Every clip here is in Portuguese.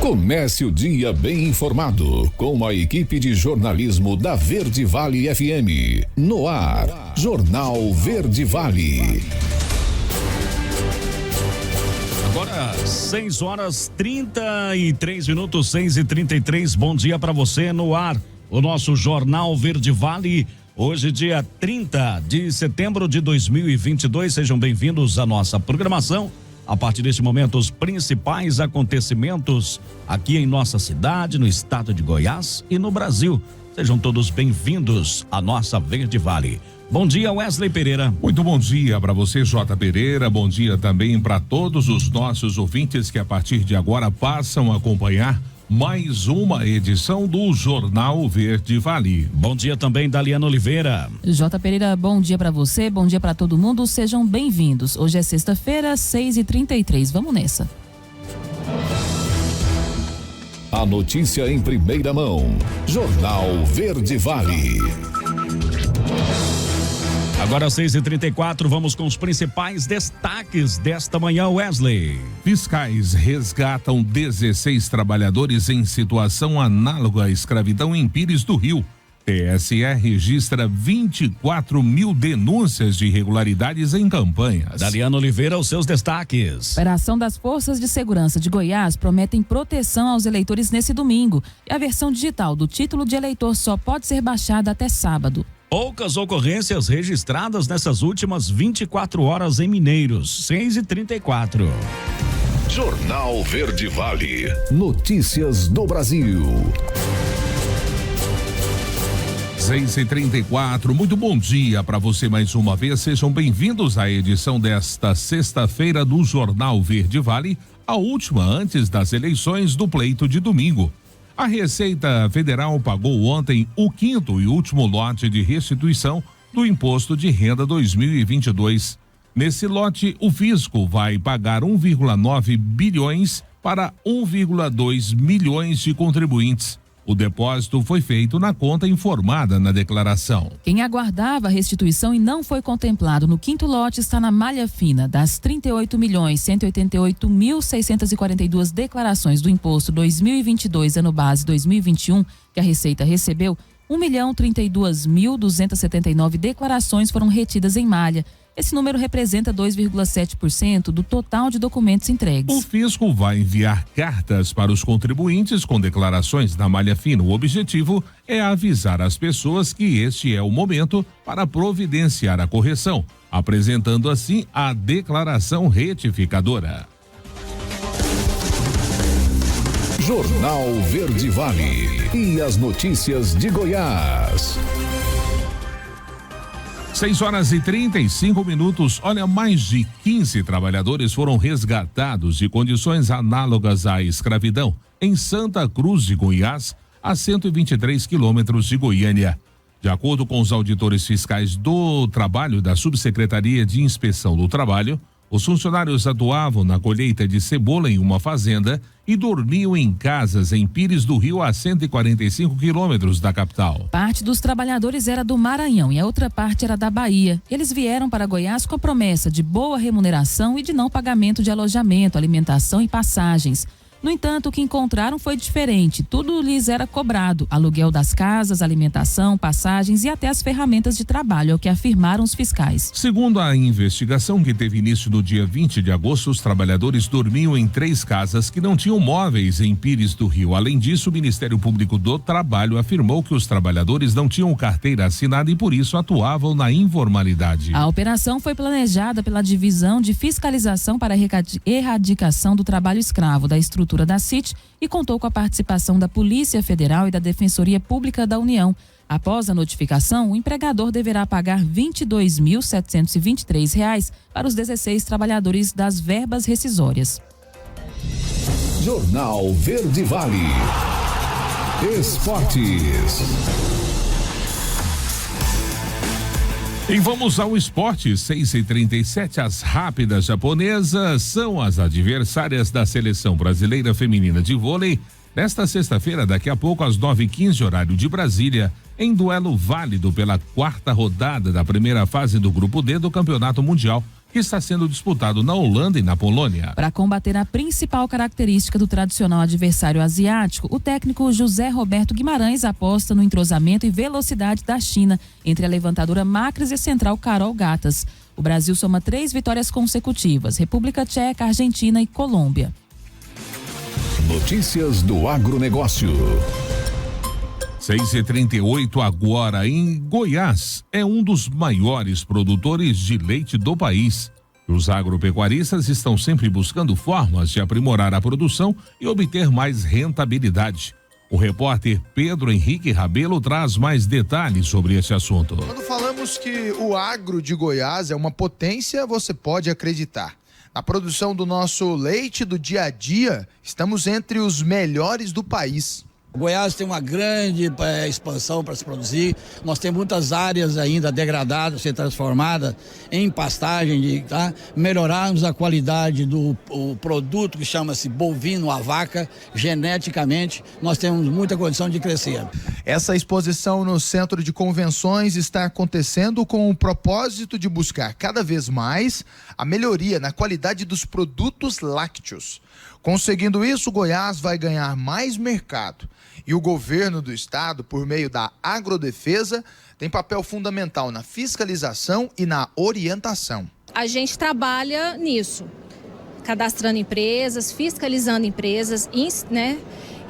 Comece o dia bem informado com a equipe de jornalismo da Verde Vale FM. No ar, Jornal Verde Vale. Agora, 6h33, 6h33. Bom dia para você. No ar, o nosso Jornal Verde Vale. Hoje, dia 30 de setembro de 2022. Sejam bem-vindos à nossa programação. A partir deste momento, os principais acontecimentos aqui em nossa cidade, no estado de Goiás e no Brasil. Sejam todos bem-vindos à nossa Verde Vale. Bom dia, Wesley Pereira. Muito bom dia para você, J. Pereira. Bom dia também para todos os nossos ouvintes que a partir de agora passam a acompanhar mais uma edição do Jornal Verde Vale. Bom dia também, Daliana Oliveira. J. Pereira, bom dia para você, bom dia para todo mundo, sejam bem-vindos. Hoje é sexta-feira, 6h33, vamos nessa. A notícia em primeira mão, Jornal Verde Vale. Agora 6h34, vamos com os principais destaques desta manhã, Wesley. Fiscais resgatam 16 trabalhadores em situação análoga à escravidão em Pires do Rio. TSE registra 24 mil denúncias de irregularidades em campanhas. Daliana Oliveira, os seus destaques. Operação das Forças de Segurança de Goiás prometem proteção aos eleitores nesse domingo. E a versão digital do título de eleitor só pode ser baixada até sábado. Poucas ocorrências registradas nessas últimas 24 horas em Mineiros. 6h34. Jornal Verde Vale. Notícias do Brasil. 6h34, muito bom dia para você mais uma vez. Sejam bem-vindos à edição desta sexta-feira do Jornal Verde Vale, a última antes das eleições do pleito de domingo. A Receita Federal pagou ontem o quinto e último lote de restituição do Imposto de Renda 2022. Nesse lote, o fisco vai pagar 1,9 bilhões para 1,2 milhões de contribuintes. O depósito foi feito na conta informada na declaração. Quem aguardava a restituição e não foi contemplado no quinto lote está na malha fina. Das 38.188.642 declarações do Imposto 2022, ano base 2021, que a Receita recebeu, 1.032.279 declarações foram retidas em malha. Esse número representa 2,7% do total de documentos entregues. O fisco vai enviar cartas para os contribuintes com declarações da malha fina. O objetivo é avisar as pessoas que este é o momento para providenciar a correção, apresentando assim a declaração retificadora. Jornal Verde Vale. E as notícias de Goiás. 6h35. Olha, mais de 15 trabalhadores foram resgatados de condições análogas à escravidão em Santa Cruz de Goiás, a 123 quilômetros de Goiânia. De acordo com os auditores fiscais do trabalho da Subsecretaria de Inspeção do Trabalho, os funcionários atuavam na colheita de cebola em uma fazenda e dormiam em casas em Pires do Rio, a 145 quilômetros da capital. Parte dos trabalhadores era do Maranhão e a outra parte era da Bahia. Eles vieram para Goiás com a promessa de boa remuneração e de não pagamento de alojamento, alimentação e passagens. No entanto, o que encontraram foi diferente. Tudo lhes era cobrado: aluguel das casas, alimentação, passagens e até as ferramentas de trabalho, é o que afirmaram os fiscais. Segundo a investigação, que teve início no dia 20 de agosto, os trabalhadores dormiam em 3 casas que não tinham móveis em Pires do Rio. Além disso, o Ministério Público do Trabalho afirmou que os trabalhadores não tinham carteira assinada e por isso atuavam na informalidade. A operação foi planejada pela Divisão de Fiscalização para a Erradicação do Trabalho Escravo da estrutura da CIT e contou com a participação da Polícia Federal e da Defensoria Pública da União. Após a notificação, o empregador deverá pagar R$ 22.723 para os 16 trabalhadores das verbas rescisórias. Jornal Verde Vale. Esportes. E vamos ao esporte. 6h37, as rápidas japonesas são as adversárias da seleção brasileira feminina de vôlei. Nesta sexta-feira, daqui a pouco, às 9h15, horário de Brasília, em duelo válido pela 4ª rodada da primeira fase do Grupo D do Campeonato Mundial, que está sendo disputado na Holanda e na Polônia. Para combater a principal característica do tradicional adversário asiático, o técnico José Roberto Guimarães aposta no entrosamento e velocidade da China entre a levantadora Macris e a central Carol Gatas. O Brasil soma 3 vitórias consecutivas: República Tcheca, Argentina e Colômbia. Notícias do agronegócio. 6h38 agora. Em Goiás, é um dos maiores produtores de leite do país. Os agropecuaristas estão sempre buscando formas de aprimorar a produção e obter mais rentabilidade. O repórter Pedro Henrique Rabelo traz mais detalhes sobre esse assunto. Quando falamos que o agro de Goiás é uma potência, você pode acreditar. Na produção do nosso leite do dia a dia, estamos entre os melhores do país. Goiás tem uma grande expansão para se produzir. Nós temos muitas áreas ainda degradadas, ser transformadas em pastagem, melhorarmos a qualidade do produto que chama-se bovino, a vaca, geneticamente. Nós temos muita condição de crescer. Essa exposição no Centro de Convenções está acontecendo com o propósito de buscar cada vez mais a melhoria na qualidade dos produtos lácteos. Conseguindo isso, Goiás vai ganhar mais mercado. E o governo do estado, por meio da agrodefesa, tem papel fundamental na fiscalização e na orientação. A gente trabalha nisso, cadastrando empresas, fiscalizando empresas, né?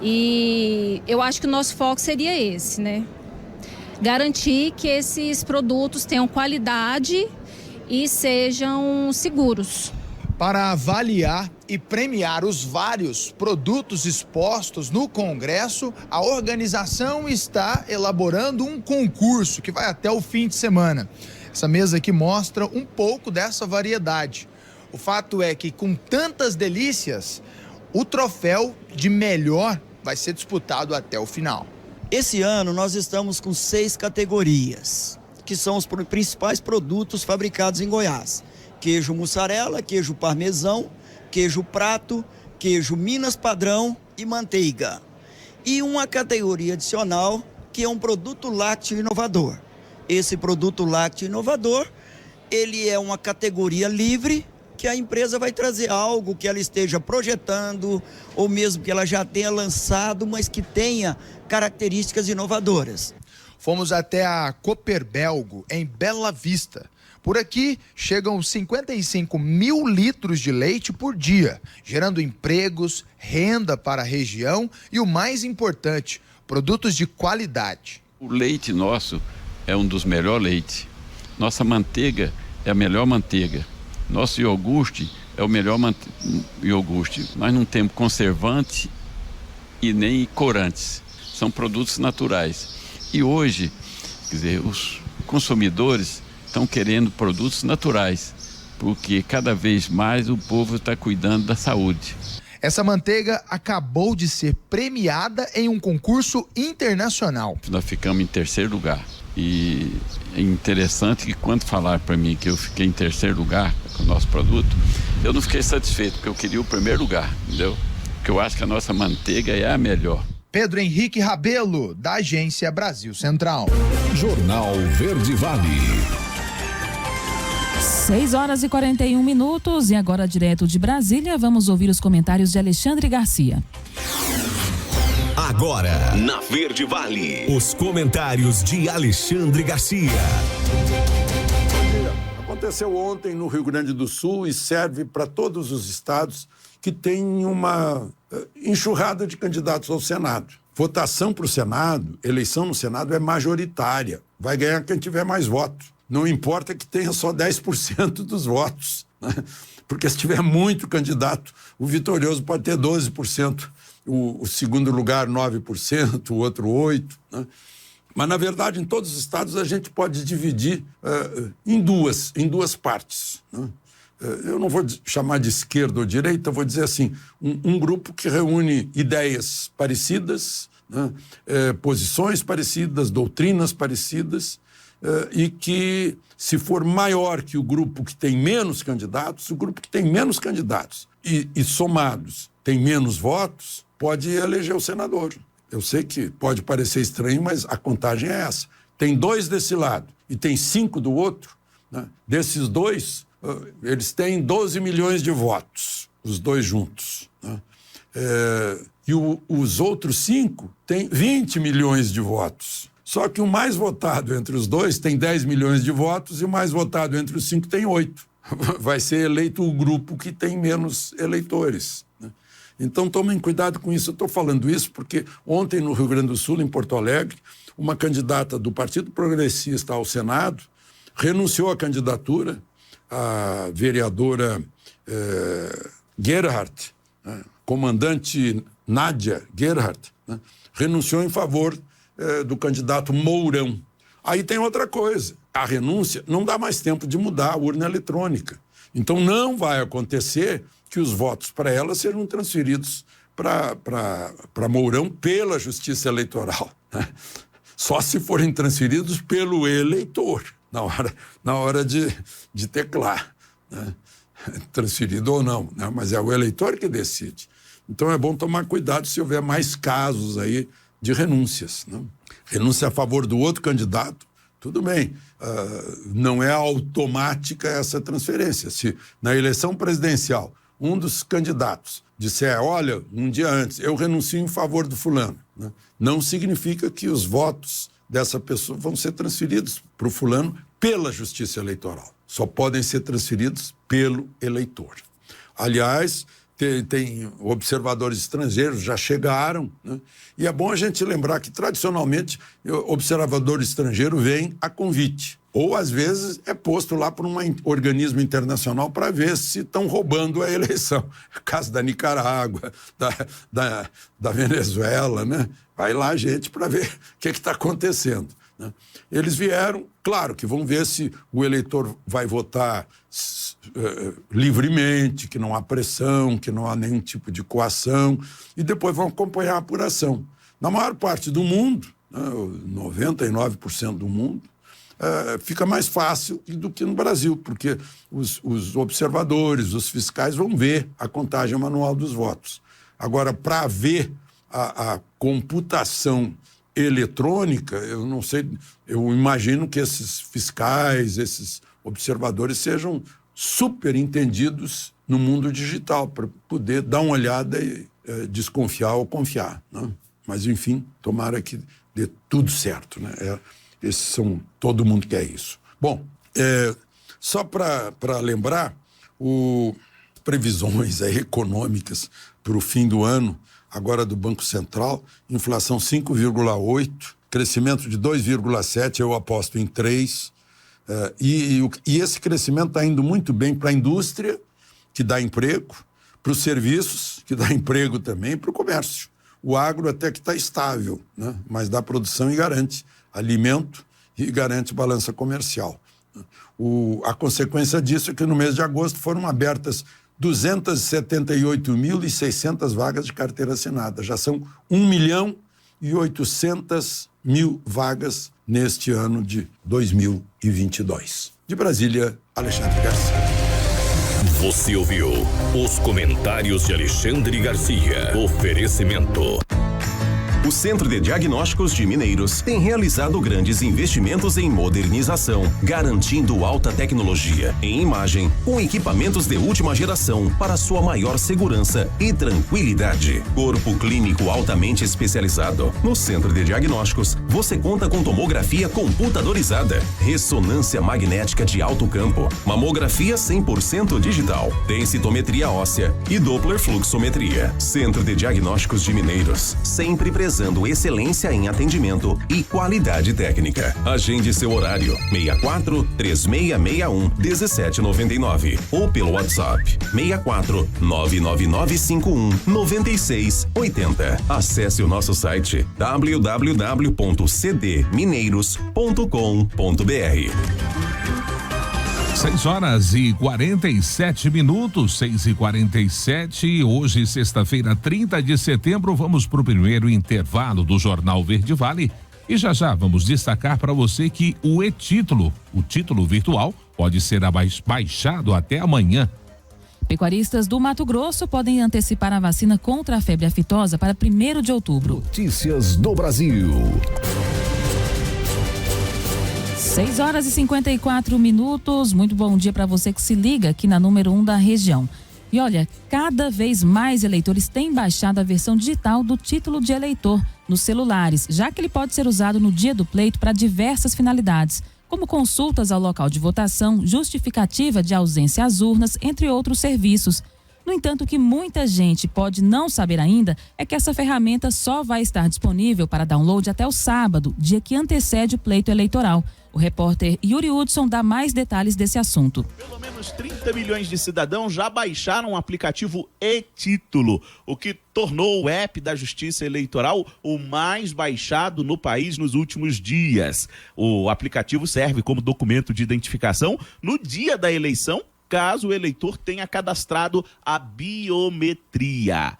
E eu acho que o nosso foco seria esse, né? Garantir que esses produtos tenham qualidade e sejam seguros. Para avaliar e premiar os vários produtos expostos no Congresso, a organização está elaborando um concurso que vai até o fim de semana. Essa mesa aqui mostra um pouco dessa variedade. O fato é que, com tantas delícias, o troféu de melhor vai ser disputado até o final. Esse ano nós estamos com 6 categorias, que são os principais produtos fabricados em Goiás. Queijo mussarela, queijo parmesão, queijo prato, queijo Minas padrão e manteiga. E uma categoria adicional, que é um produto lácteo inovador. Esse produto lácteo inovador, ele é uma categoria livre, que a empresa vai trazer algo que ela esteja projetando, ou mesmo que ela já tenha lançado, mas que tenha características inovadoras. Fomos até a Cooperbelgo, em Bela Vista. Por aqui, chegam 55 mil litros de leite por dia, gerando empregos, renda para a região e, o mais importante, produtos de qualidade. O leite nosso é um dos melhores leites. Nossa manteiga é a melhor manteiga. Nosso iogurte é o melhor iogurte. Nós não temos conservante e nem corantes. São produtos naturais. E hoje, quer dizer, os consumidores estão querendo produtos naturais, porque cada vez mais o povo está cuidando da saúde. Essa manteiga acabou de ser premiada em um concurso internacional. Nós ficamos em 3º lugar. E é interessante que quando falaram para mim que eu fiquei em 3º lugar com o nosso produto, eu não fiquei satisfeito, porque eu queria o 1º lugar, entendeu? Porque eu acho que a nossa manteiga é a melhor. Pedro Henrique Rabelo, da Agência Brasil Central. Jornal Verde Vale. 6h41 e agora direto de Brasília, vamos ouvir os comentários de Alexandre Garcia. Agora, na Verde Vale, os comentários de Alexandre Garcia. Aconteceu ontem no Rio Grande do Sul e serve para todos os estados que têm uma enxurrada de candidatos ao Senado. Votação para o Senado, eleição no Senado é majoritária. Vai ganhar quem tiver mais votos. Não importa que tenha só 10% dos votos, né? Porque se tiver muito candidato, o vitorioso pode ter 12%, o segundo lugar 9%, o outro 8%. Né? Mas, na verdade, em todos os estados a gente pode dividir em duas partes. Né? Eu não vou chamar de esquerda ou direita, eu vou dizer assim, um grupo que reúne ideias parecidas, né? Posições parecidas, doutrinas parecidas, e que, se for maior que o grupo que tem menos candidatos, o grupo que tem menos candidatos e somados tem menos votos, pode eleger o senador. Eu sei que pode parecer estranho, mas a contagem é essa. Tem 2 desse lado e tem 5 do outro, né? Desses 2, eles têm 12 milhões de votos, os 2 juntos, né? E os outros 5 têm 20 milhões de votos. Só que o mais votado entre os 2 tem 10 milhões de votos e o mais votado entre os 5 tem 8. Vai ser eleito o grupo que tem menos eleitores, né? Então tomem cuidado com isso. Eu estou falando isso porque ontem no Rio Grande do Sul, em Porto Alegre, uma candidata do Partido Progressista ao Senado renunciou à candidatura, a vereadora Gerhardt, né? Comandante Nádia Gerhardt, né? Renunciou em favor do candidato Mourão. Aí tem outra coisa, a renúncia não dá mais tempo de mudar a urna eletrônica. Então não vai acontecer que os votos para ela sejam transferidos para Mourão pela Justiça Eleitoral, né? Só se forem transferidos pelo eleitor, na hora de teclar, né? Transferido ou não, né? Mas é o eleitor que decide. Então é bom tomar cuidado se houver mais casos aí de renúncias, né? Renúncia a favor do outro candidato, tudo bem, não é automática essa transferência. Se na eleição presidencial um dos candidatos disser, olha, um dia antes, eu renuncio em favor do fulano, né? Não significa que os votos dessa pessoa vão ser transferidos para o fulano pela Justiça Eleitoral. Só podem ser transferidos pelo eleitor. Aliás, tem observadores estrangeiros, já chegaram, né? E é bom a gente lembrar que, tradicionalmente, o observador estrangeiro vem a convite. Ou, às vezes, é posto lá por um organismo internacional para ver se estão roubando a eleição. Caso da Nicarágua, da Venezuela, né? Vai lá, gente, para ver o que está acontecendo, né? Eles vieram, claro que vão ver se o eleitor vai votar livremente, que não há pressão, que não há nenhum tipo de coação, e depois vão acompanhar a apuração. Na maior parte do mundo, né, 99% do mundo, fica mais fácil do que no Brasil, porque os observadores, os fiscais vão ver a contagem manual dos votos. Agora, para ver a computação eletrônica, eu não sei, eu imagino que esses fiscais, esses observadores sejam super entendidos no mundo digital, para poder dar uma olhada e desconfiar ou confiar, né? Mas, enfim, tomara que dê tudo certo, né? Todo mundo quer isso. Bom, só para lembrar, previsões aí econômicas para o fim do ano, agora do Banco Central, inflação 5,8%, crescimento de 2,7%, eu aposto em 3%. E esse crescimento está indo muito bem para a indústria, que dá emprego, para os serviços, que dá emprego também, para o comércio. O agro até que está estável, né? Mas dá produção e garante alimento e garante balança comercial. A consequência disso é que no mês de agosto foram abertas 278.600 vagas de carteira assinada. Já são 1.800.000 vagas neste ano de 2022. De Brasília, Alexandre Garcia. Você ouviu os comentários de Alexandre Garcia. Oferecimento. O Centro de Diagnósticos de Mineiros tem realizado grandes investimentos em modernização, garantindo alta tecnologia em imagem, com equipamentos de última geração para sua maior segurança e tranquilidade. Corpo clínico altamente especializado. No Centro de Diagnósticos, você conta com tomografia computadorizada, ressonância magnética de alto campo, mamografia 100% digital, densitometria óssea e Doppler fluxometria. Centro de Diagnósticos de Mineiros, sempre presente excelência em atendimento e qualidade técnica. Agende seu horário 64-3661-1799 ou pelo WhatsApp 64-99951-9680. Acesse o nosso site www.cdmineiros.com.br. 6h47, 6h47, hoje, sexta-feira, 30 de setembro, vamos para o primeiro intervalo do Jornal Verde Vale e já vamos destacar para você que o e-título, o título virtual, pode ser baixado até amanhã. Pecuaristas do Mato Grosso podem antecipar a vacina contra a febre aftosa para 1º de outubro. Notícias do Brasil. 6h54. Muito bom dia para você que se liga aqui na número 1 da região. E olha, cada vez mais eleitores têm baixado a versão digital do título de eleitor nos celulares, já que ele pode ser usado no dia do pleito para diversas finalidades, como consultas ao local de votação, justificativa de ausência às urnas, entre outros serviços. No entanto, o que muita gente pode não saber ainda é que essa ferramenta só vai estar disponível para download até o sábado, dia que antecede o pleito eleitoral. O repórter Yuri Hudson dá mais detalhes desse assunto. Pelo menos 30 milhões de cidadãos já baixaram o aplicativo e-Título, o que tornou o app da Justiça Eleitoral o mais baixado no país nos últimos dias. O aplicativo serve como documento de identificação no dia da eleição, caso o eleitor tenha cadastrado a biometria.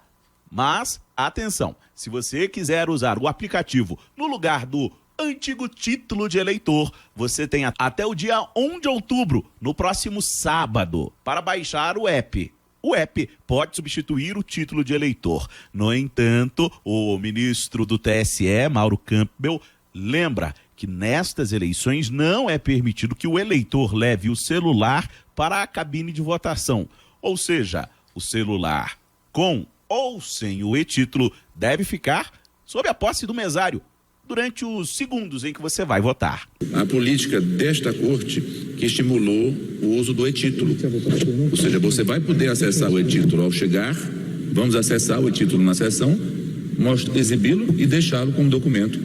Mas, atenção, se você quiser usar o aplicativo no lugar do antigo título de eleitor, você tem até o dia 1 de outubro, no próximo sábado, para baixar o app. O app pode substituir o título de eleitor. No entanto, o ministro do TSE, Mauro Campbell, lembra que nestas eleições não é permitido que o eleitor leve o celular para a cabine de votação. Ou seja, o celular com ou sem o e-título deve ficar sob a posse do mesário durante os segundos em que você vai votar. A política desta corte que estimulou o uso do e-título. Ou seja, você vai poder acessar o e-título ao chegar, vamos acessar o e-título na sessão, exibi-lo e deixá-lo como documento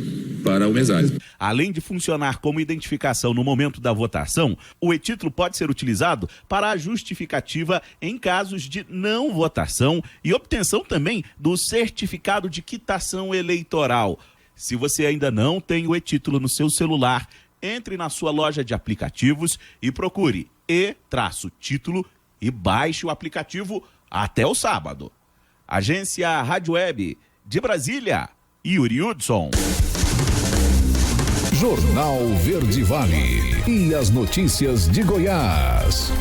para o mesário. Além de funcionar como identificação no momento da votação, o e-título pode ser utilizado para a justificativa em casos de não votação e obtenção também do certificado de quitação eleitoral. Se você ainda não tem o e-título no seu celular, entre na sua loja de aplicativos e procure e-título e baixe o aplicativo até o sábado. Agência Rádio Web de Brasília, Yuri Hudson. Jornal Verde Vale e as notícias de Goiás.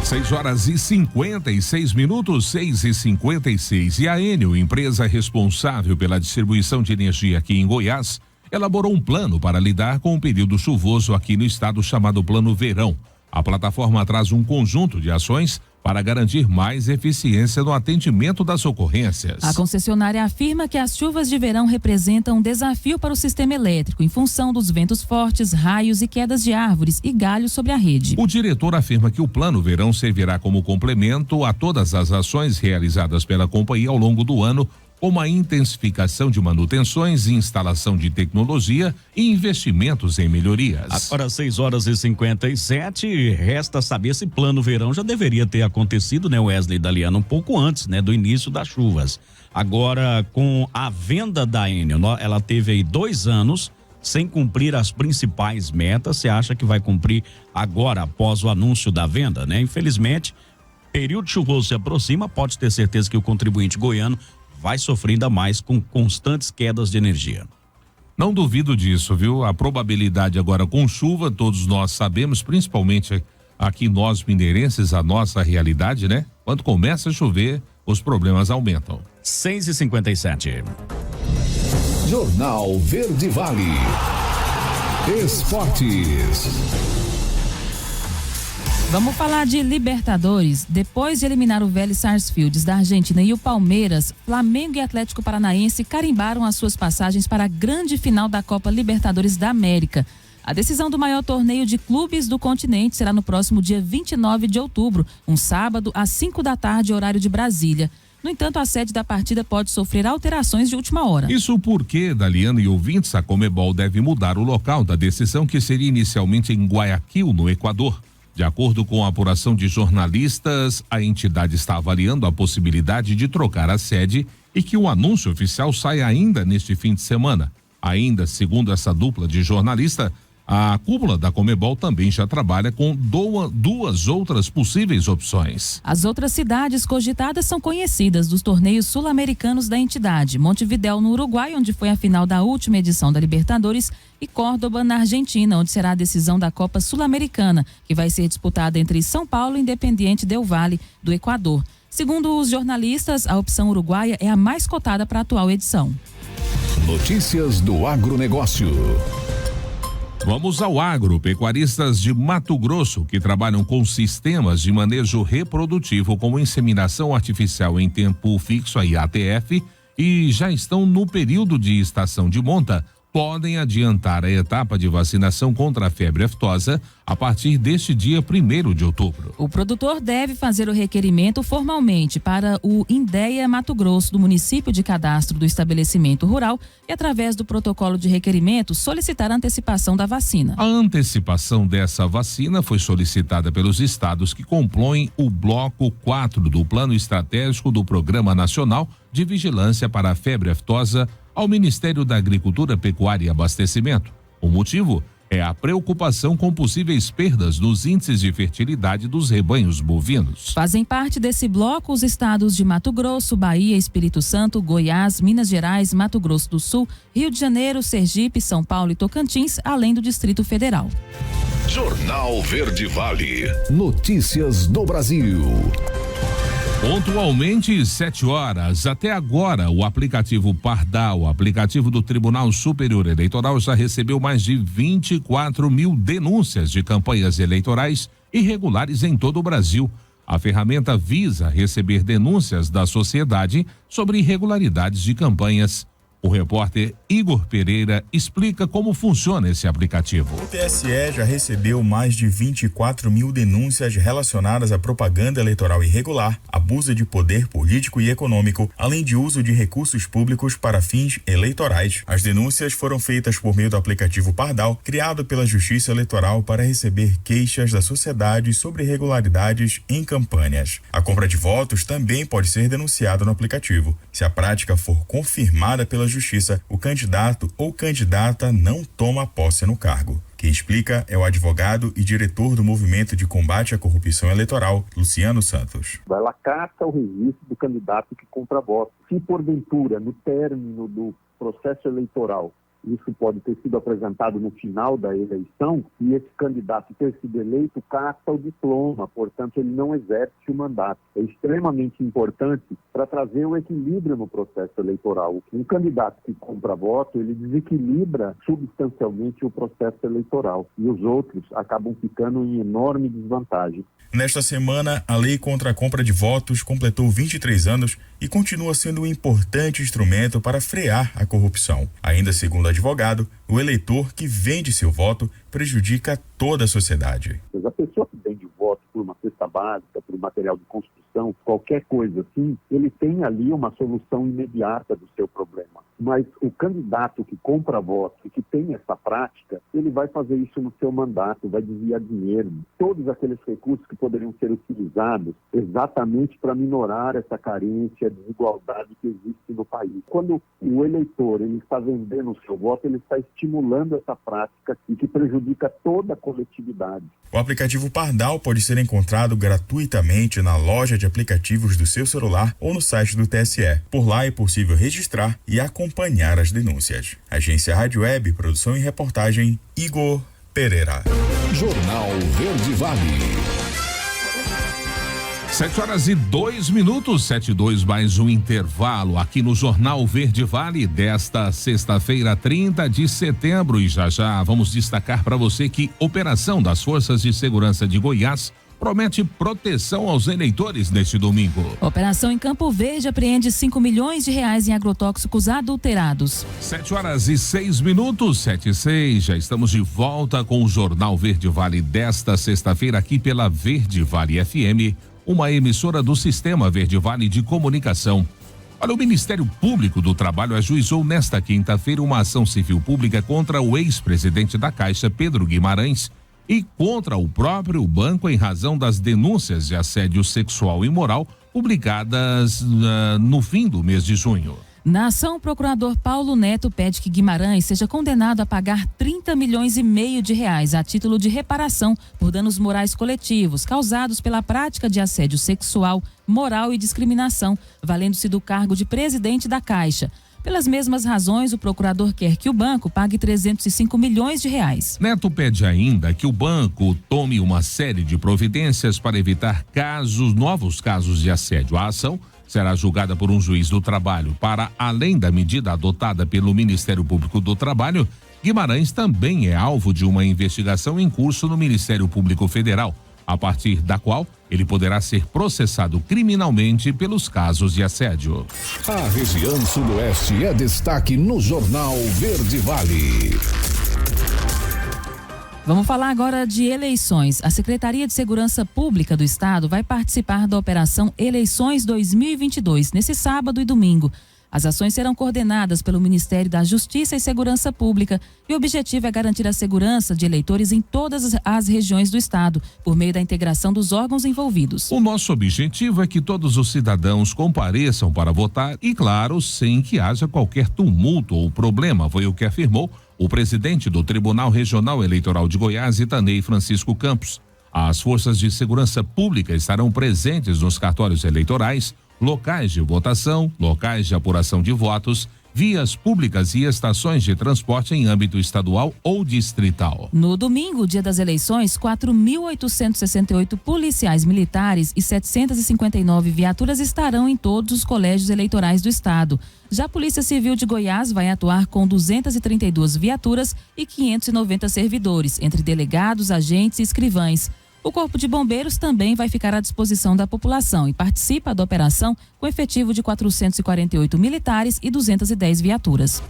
6h56, 6h56. E a Enel, empresa responsável pela distribuição de energia aqui em Goiás, elaborou um plano para lidar com o período chuvoso aqui no estado chamado Plano Verão. A plataforma traz um conjunto de ações para garantir mais eficiência no atendimento das ocorrências. A concessionária afirma que as chuvas de verão representam um desafio para o sistema elétrico em função dos ventos fortes, raios e quedas de árvores e galhos sobre a rede. O diretor afirma que o Plano Verão servirá como complemento a todas as ações realizadas pela companhia ao longo do ano, como a intensificação de manutenções, instalação de tecnologia e investimentos em melhorias. Agora 6h57, resta saber se Plano Verão já deveria ter acontecido, né, Wesley e Daliana, um pouco antes, né, do início das chuvas. Agora, com a venda da Enel, ela teve aí 2 anos sem cumprir as principais metas. Você acha que vai cumprir agora, após o anúncio da venda, né? Infelizmente, período chuvoso se aproxima, pode ter certeza que o contribuinte goiano vai sofrer ainda mais com constantes quedas de energia. Não duvido disso, viu? A probabilidade agora com chuva, todos nós sabemos, principalmente aqui nós mineirenses, a nossa realidade, né? Quando começa a chover, os problemas aumentam. 6h57. Jornal Verde Vale. Esportes. Vamos falar de Libertadores. Depois de eliminar o Vélez Sarsfields da Argentina e o Palmeiras, Flamengo e Atlético Paranaense carimbaram as suas passagens para a grande final da Copa Libertadores da América. A decisão do maior torneio de clubes do continente será no próximo dia 29 de outubro, um sábado, às 5 da tarde, horário de Brasília. No entanto, a sede da partida pode sofrer alterações de última hora. Isso porque, Daliana e ouvintes, a Conmebol deve mudar o local da decisão, que seria inicialmente em Guayaquil, no Equador. De acordo com a apuração de jornalistas, a entidade está avaliando a possibilidade de trocar a sede e que o anúncio oficial saia ainda neste fim de semana. Ainda, segundo essa dupla de jornalistas, A cúpula da Conmebol também já trabalha com duas outras possíveis opções. As outras cidades cogitadas são conhecidas dos torneios sul-americanos da entidade: Montevidéu, no Uruguai, onde foi a final da última edição da Libertadores, e Córdoba, na Argentina, onde será a decisão da Copa Sul-Americana, que vai ser disputada entre São Paulo e Independiente del Valle, do Equador. Segundo os jornalistas, a opção uruguaia é a mais cotada para a atual edição. Notícias do agronegócio. Vamos ao agro. Pecuaristas de Mato Grosso que trabalham com sistemas de manejo reprodutivo como inseminação artificial em tempo fixo, a IATF, e já estão no período de estação de monta, podem adiantar a etapa de vacinação contra a febre aftosa a partir deste dia 1º de outubro. O produtor deve fazer o requerimento formalmente para o INDEA Mato Grosso, do município de cadastro do estabelecimento rural, e através do protocolo de requerimento solicitar a antecipação da vacina. A antecipação dessa vacina foi solicitada pelos estados que compõem o bloco 4 do Plano Estratégico do Programa Nacional de Vigilância para a Febre Aftosa ao Ministério da Agricultura, Pecuária e Abastecimento. O motivo é a preocupação com possíveis perdas nos índices de fertilidade dos rebanhos bovinos. Fazem parte desse bloco os estados de Mato Grosso, Bahia, Espírito Santo, Goiás, Minas Gerais, Mato Grosso do Sul, Rio de Janeiro, Sergipe, São Paulo e Tocantins, além do Distrito Federal. Jornal Verde Vale. Notícias do Brasil. Pontualmente 7 horas. Até agora, o aplicativo Pardal, aplicativo do Tribunal Superior Eleitoral, já recebeu mais de 24 mil denúncias de campanhas eleitorais irregulares em todo o Brasil. A ferramenta visa receber denúncias da sociedade sobre irregularidades de campanhas. O repórter Igor Pereira explica como funciona esse aplicativo. O TSE já recebeu mais de 24 mil denúncias relacionadas à propaganda eleitoral irregular, abuso de poder político e econômico, além de uso de recursos públicos para fins eleitorais. As denúncias foram feitas por meio do aplicativo Pardal, criado pela Justiça Eleitoral para receber queixas da sociedade sobre irregularidades em campanhas. A compra de votos também pode ser denunciada no aplicativo. Se a prática for confirmada pela Justiça, o candidato ou candidata não toma posse no cargo. Quem explica é o advogado e diretor do Movimento de Combate à Corrupção Eleitoral, Luciano Santos. Ela caça o registro do candidato que compra voto. Se porventura, no término do processo eleitoral, isso pode ter sido apresentado no final da eleição, e esse candidato ter sido eleito caça o diploma, portanto ele não exerce o mandato. É extremamente importante para trazer o equilíbrio no processo eleitoral. Um candidato que compra voto, ele desequilibra substancialmente o processo eleitoral, e os outros acabam ficando em enorme desvantagem. Nesta semana, a lei contra a compra de votos completou 23 anos e continua sendo um importante instrumento para frear a corrupção. Ainda segundo o advogado, o eleitor que vende seu voto prejudica toda a sociedade. A pessoa que vende voto por uma cesta básica, por material de construção, qualquer coisa assim, ele tem ali uma solução imediata do seu problema. Mas o candidato que compra voto e que tem essa prática, ele vai fazer isso no seu mandato, vai desviar dinheiro, todos aqueles recursos que poderiam ser utilizados exatamente para minorar essa carência, a desigualdade que existe no país. Quando o eleitor ele está vendendo o seu voto, ele está estimulando essa prática e que prejudica toda a coletividade. O aplicativo Pardal pode ser encontrado gratuitamente na loja de aplicativos do seu celular ou no site do TSE. Por lá é possível registrar e acompanhar as denúncias. Agência Rádio Web, produção e reportagem, Igor Pereira. Jornal Verde Vale. 7 horas e 2 minutos, 7:02, mais um intervalo aqui no Jornal Verde Vale desta sexta-feira, 30 de setembro. E já vamos destacar para você que operação das Forças de Segurança de Goiás promete proteção aos eleitores neste domingo. Operação em Campo Verde apreende 5 milhões de reais em agrotóxicos adulterados. 7 horas e 6 minutos, 7:06. Já estamos de volta com o Jornal Verde Vale desta sexta-feira aqui pela Verde Vale FM, uma emissora do Sistema Verde Vale de Comunicação. Olha, o Ministério Público do Trabalho ajuizou nesta quinta-feira uma ação civil pública contra o ex-presidente da Caixa, Pedro Guimarães, e contra o próprio banco em razão das denúncias de assédio sexual e moral publicadas no fim do mês de junho. Na ação, o procurador Paulo Neto pede que Guimarães seja condenado a pagar 30 milhões e meio de reais a título de reparação por danos morais coletivos causados pela prática de assédio sexual, moral e discriminação, valendo-se do cargo de presidente da Caixa. Pelas mesmas razões, o procurador quer que o banco pague 305 milhões de reais. Neto pede ainda que o banco tome uma série de providências para evitar novos casos de assédio. A ação será julgada por um juiz do trabalho. Para além da medida adotada pelo Ministério Público do Trabalho, Guimarães também é alvo de uma investigação em curso no Ministério Público Federal, a partir da qual ele poderá ser processado criminalmente pelos casos de assédio. A região sudoeste é destaque no Jornal Verde Vale. Vamos falar agora de eleições. A Secretaria de Segurança Pública do Estado vai participar da Operação Eleições 2022, nesse sábado e domingo. As ações serão coordenadas pelo Ministério da Justiça e Segurança Pública e o objetivo é garantir a segurança de eleitores em todas as regiões do estado, por meio da integração dos órgãos envolvidos. O nosso objetivo é que todos os cidadãos compareçam para votar e, claro, sem que haja qualquer tumulto ou problema, foi o que afirmou o presidente do Tribunal Regional Eleitoral de Goiás, Itanei Francisco Campos. As forças de segurança pública estarão presentes nos cartórios eleitorais, locais de votação, locais de apuração de votos, vias públicas e estações de transporte em âmbito estadual ou distrital. No domingo, dia das eleições, 4.868 policiais militares e 759 viaturas estarão em todos os colégios eleitorais do estado. Já a Polícia Civil de Goiás vai atuar com 232 viaturas e 590 servidores, entre delegados, agentes e escrivães. O Corpo de Bombeiros também vai ficar à disposição da população e participa da operação com efetivo de 448 militares e 210 viaturas.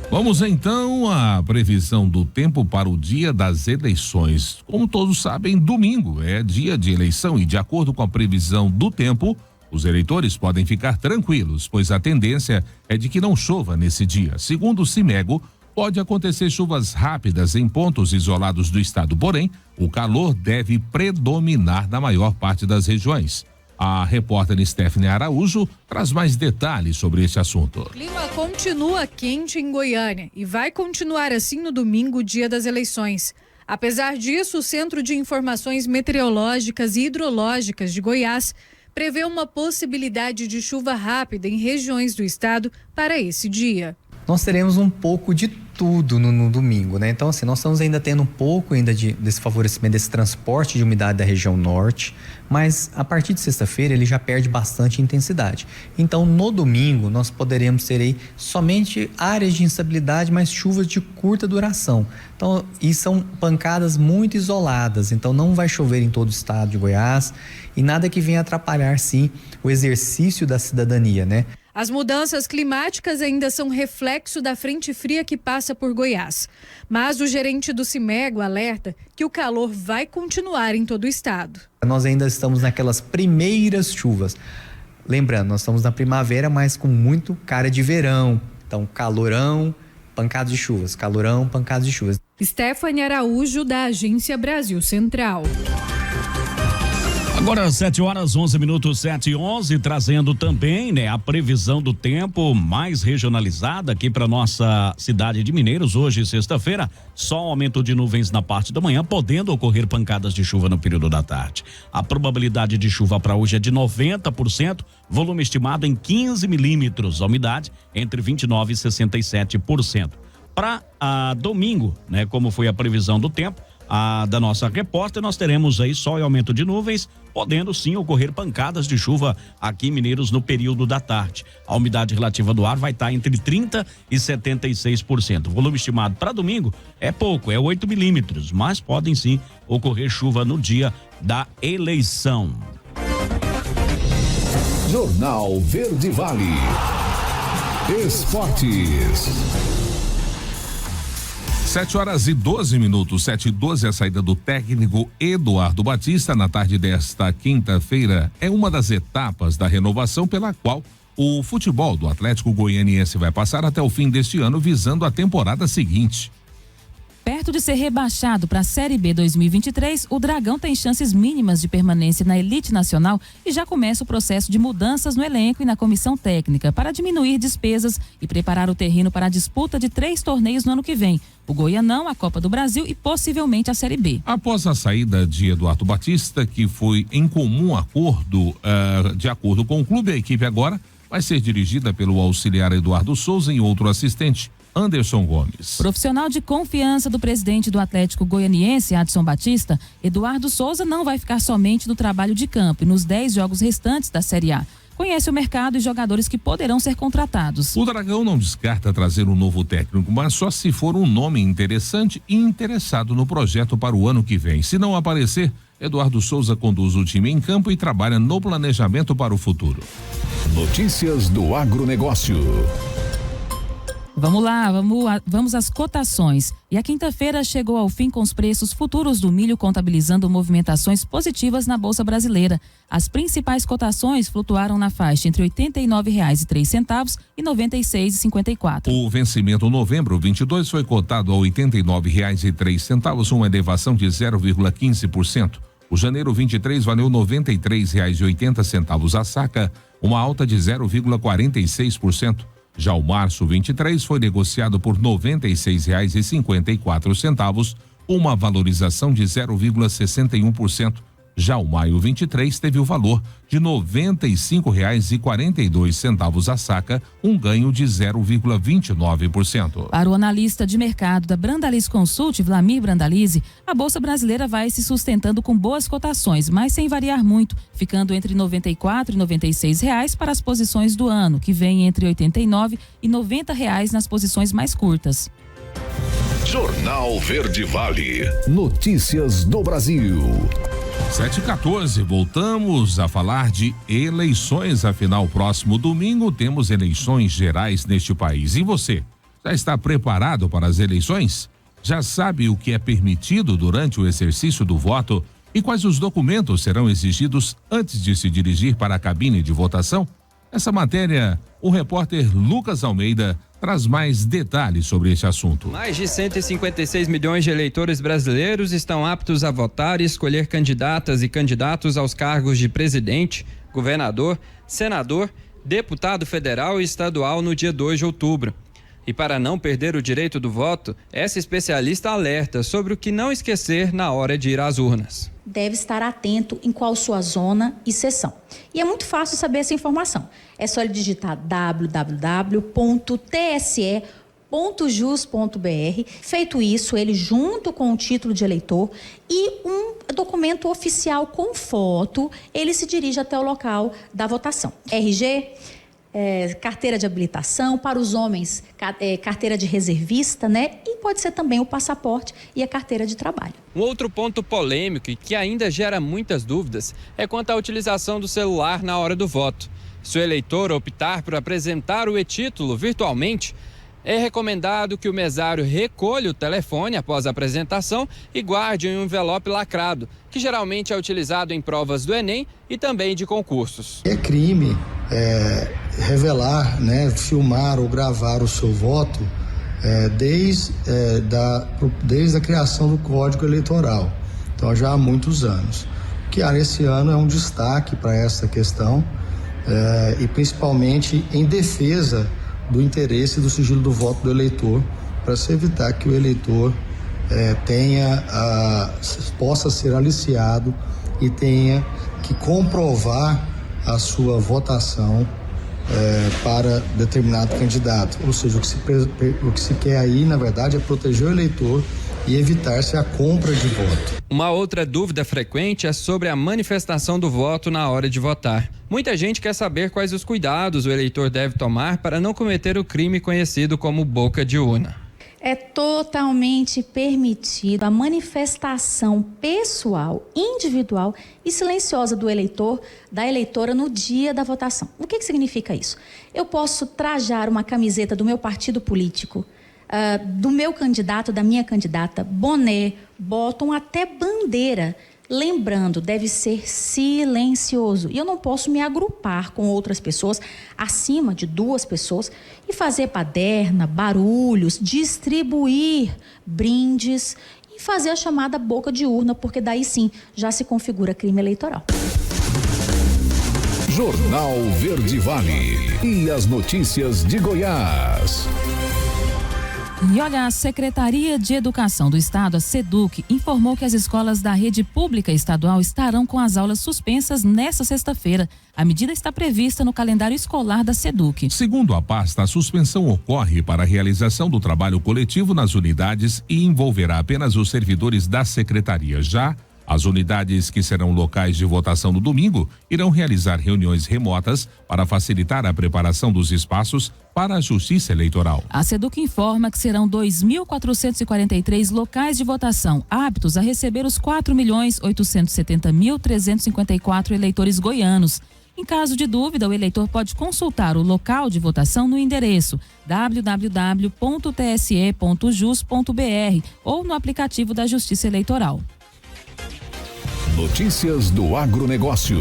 Vamos então à previsão do tempo para o dia das eleições. Como todos sabem, domingo é dia de eleição e, de acordo com a previsão do tempo, os eleitores podem ficar tranquilos, pois a tendência é de que não chova nesse dia. Segundo o CIMEGO, pode acontecer chuvas rápidas em pontos isolados do estado, porém, o calor deve predominar na maior parte das regiões. A repórter Stephanie Araújo traz mais detalhes sobre esse assunto. O clima continua quente em Goiânia e vai continuar assim no domingo, dia das eleições. Apesar disso, o Centro de Informações Meteorológicas e Hidrológicas de Goiás prevê uma possibilidade de chuva rápida em regiões do estado para esse dia. Nós teremos um pouco de tudo no domingo, né? Então, assim, nós estamos ainda tendo um pouco ainda desse favorecimento, desse transporte de umidade da região norte, mas a partir de sexta-feira ele já perde bastante intensidade. Então, no domingo, nós poderemos ter aí somente áreas de instabilidade, mas chuvas de curta duração. Então, e são pancadas muito isoladas, então não vai chover em todo o estado de Goiás e nada que venha atrapalhar, sim, o exercício da cidadania, né? As mudanças climáticas ainda são reflexo da frente fria que passa por Goiás. Mas o gerente do CIMEGO alerta que o calor vai continuar em todo o estado. Nós ainda estamos naquelas primeiras chuvas. Lembrando, nós estamos na primavera, mas com muito cara de verão. Então, calorão, pancadas de chuvas. Calorão, pancadas de chuvas. Stephanie Araújo, da Agência Brasil Central. Agora 7h11, 7h11, trazendo também, né, a previsão do tempo mais regionalizada aqui para nossa cidade de Mineiros. Hoje, sexta-feira, só aumento de nuvens na parte da manhã, podendo ocorrer pancadas de chuva no período da tarde. A probabilidade de chuva para hoje é de 90%, volume estimado em 15 milímetros, a umidade entre 29% e 67%. Para domingo, né, como foi a previsão do tempo, da nossa repórter, nós teremos aí sol e aumento de nuvens, podendo sim ocorrer pancadas de chuva aqui em Mineiros no período da tarde. A umidade relativa do ar vai estar entre 30% e 76%. O volume estimado para domingo é pouco, é 8 milímetros, mas podem sim ocorrer chuva no dia da eleição. Jornal Verde Vale. Esportes. 7h12, 7h12, a saída do técnico Eduardo Batista na tarde desta quinta-feira é uma das etapas da renovação pela qual o futebol do Atlético Goianiense vai passar até o fim deste ano, visando a temporada seguinte. Perto de ser rebaixado para a Série B 2023, o Dragão tem chances mínimas de permanência na elite nacional e já começa o processo de mudanças no elenco e na comissão técnica para diminuir despesas e preparar o terreno para a disputa de 3 torneios no ano que vem: o Goianão, a Copa do Brasil e possivelmente a Série B. Após a saída de Eduardo Batista, que foi em comum acordo, de acordo com o clube, a equipe agora vai ser dirigida pelo auxiliar Eduardo Souza e outro assistente, Anderson Gomes. Profissional de confiança do presidente do Atlético Goianiense, Adson Batista, Eduardo Souza não vai ficar somente no trabalho de campo e nos 10 jogos restantes da Série A. Conhece o mercado e jogadores que poderão ser contratados. O Dragão não descarta trazer um novo técnico, mas só se for um nome interessante e interessado no projeto para o ano que vem. Se não aparecer, Eduardo Souza conduz o time em campo e trabalha no planejamento para o futuro. Notícias do agronegócio. Vamos lá, vamos às cotações. E a quinta-feira chegou ao fim com os preços futuros do milho contabilizando movimentações positivas na Bolsa Brasileira. As principais cotações flutuaram na faixa entre R$ 89,03 e R$ 96,54. O vencimento novembro 22 foi cotado a R$ 89,03, uma elevação de 0,15%. O janeiro 23 valeu R$ 93,80 a saca, uma alta de 0,46%. Já o março 23 foi negociado por R$ 96,54, uma valorização de 0,61%. Já o maio 23 teve o valor de R$ 95,42 a saca, um ganho de 0,29%. Para o analista de mercado da Brandalis Consult, Vlamir Brandalize, a Bolsa Brasileira vai se sustentando com boas cotações, mas sem variar muito, ficando entre R$ 94 e R$ 96 para as posições do ano, que vem entre R$ 89 e R$ 90 nas posições mais curtas. Jornal Verde Vale. Notícias do Brasil. 7h14, voltamos a falar de eleições. Afinal, próximo domingo temos eleições gerais neste país. E você, já está preparado para as eleições? Já sabe o que é permitido durante o exercício do voto e quais os documentos serão exigidos antes de se dirigir para a cabine de votação? Essa matéria, o repórter Lucas Almeida traz mais detalhes sobre esse assunto. Mais de 156 milhões de eleitores brasileiros estão aptos a votar e escolher candidatas e candidatos aos cargos de presidente, governador, senador, deputado federal e estadual no dia 2 de outubro. E para não perder o direito do voto, essa especialista alerta sobre o que não esquecer na hora de ir às urnas. Deve estar atento em qual sua zona e seção. E é muito fácil saber essa informação. É só ele digitar www.tse.jus.br. Feito isso, ele junto com o título de eleitor e um documento oficial com foto, ele se dirige até o local da votação. RG, carteira de habilitação, para os homens, carteira de reservista, né? E pode ser também o passaporte e a carteira de trabalho. Um outro ponto polêmico e que ainda gera muitas dúvidas é quanto à utilização do celular na hora do voto. Se o eleitor optar por apresentar o e-título virtualmente, é recomendado que o mesário recolha o telefone após a apresentação e guarde em um envelope lacrado, que geralmente é utilizado em provas do Enem e também de concursos. É crime revelar, filmar ou gravar o seu voto desde a criação do Código Eleitoral, então já há muitos anos. O que há nesse ano é um destaque para essa questão e principalmente em defesa do interesse do sigilo do voto do eleitor, para se evitar que o eleitor possa ser aliciado e tenha que comprovar a sua votação para determinado candidato. Ou seja, o que se quer aí, na verdade, é proteger o eleitor e evitar-se a compra de voto. Uma outra dúvida frequente é sobre a manifestação do voto na hora de votar. Muita gente quer saber quais os cuidados o eleitor deve tomar para não cometer o crime conhecido como boca de urna. É totalmente permitido a manifestação pessoal, individual e silenciosa do eleitor, da eleitora no dia da votação. O que significa isso? Eu posso trajar uma camiseta do meu partido político, do meu candidato, da minha candidata, boné, bottom, até bandeira, Lembrando, deve ser silencioso. E eu não posso me agrupar com outras pessoas, acima de 2 pessoas, e fazer baderna, barulhos, distribuir brindes e fazer a chamada boca de urna, porque daí sim já se configura crime eleitoral. Jornal Verde Vale e as notícias de Goiás. E olha, a Secretaria de Educação do Estado, a SEDUC, informou que as escolas da rede pública estadual estarão com as aulas suspensas nesta sexta-feira. A medida está prevista no calendário escolar da SEDUC. Segundo a pasta, a suspensão ocorre para a realização do trabalho coletivo nas unidades e envolverá apenas os servidores da secretaria. Já as unidades que serão locais de votação no domingo irão realizar reuniões remotas para facilitar a preparação dos espaços para a Justiça Eleitoral. A SEDUC informa que serão 2.443 locais de votação aptos a receber os 4.870.354 eleitores goianos. Em caso de dúvida, o eleitor pode consultar o local de votação no endereço www.tse.jus.br ou no aplicativo da Justiça Eleitoral. Notícias do agronegócio.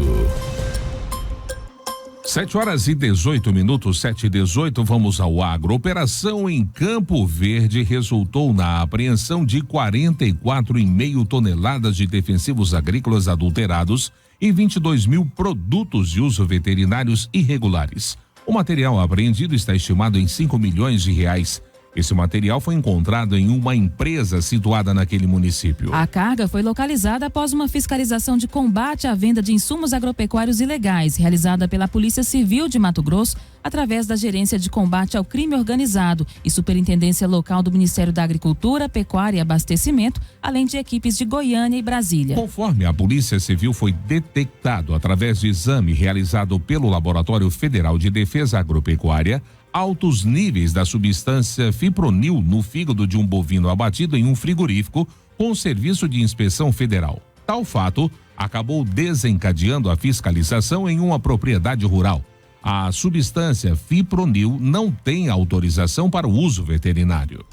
7h18, 7h18, vamos ao agro. Operação em Campo Verde resultou na apreensão de 44,5 toneladas de defensivos agrícolas adulterados e 22 mil produtos de uso veterinários irregulares. O material apreendido está estimado em 5 milhões de reais. Esse material foi encontrado em uma empresa situada naquele município. A carga foi localizada após uma fiscalização de combate à venda de insumos agropecuários ilegais, realizada pela Polícia Civil de Mato Grosso, através da Gerência de Combate ao Crime Organizado e Superintendência Local do Ministério da Agricultura, Pecuária e Abastecimento, além de equipes de Goiânia e Brasília. Conforme a Polícia Civil, foi detectado, através de exame realizado pelo Laboratório Federal de Defesa Agropecuária, altos níveis da substância fipronil no fígado de um bovino abatido em um frigorífico com serviço de inspeção federal. Tal fato acabou desencadeando a fiscalização em uma propriedade rural. A substância fipronil não tem autorização para o uso veterinário.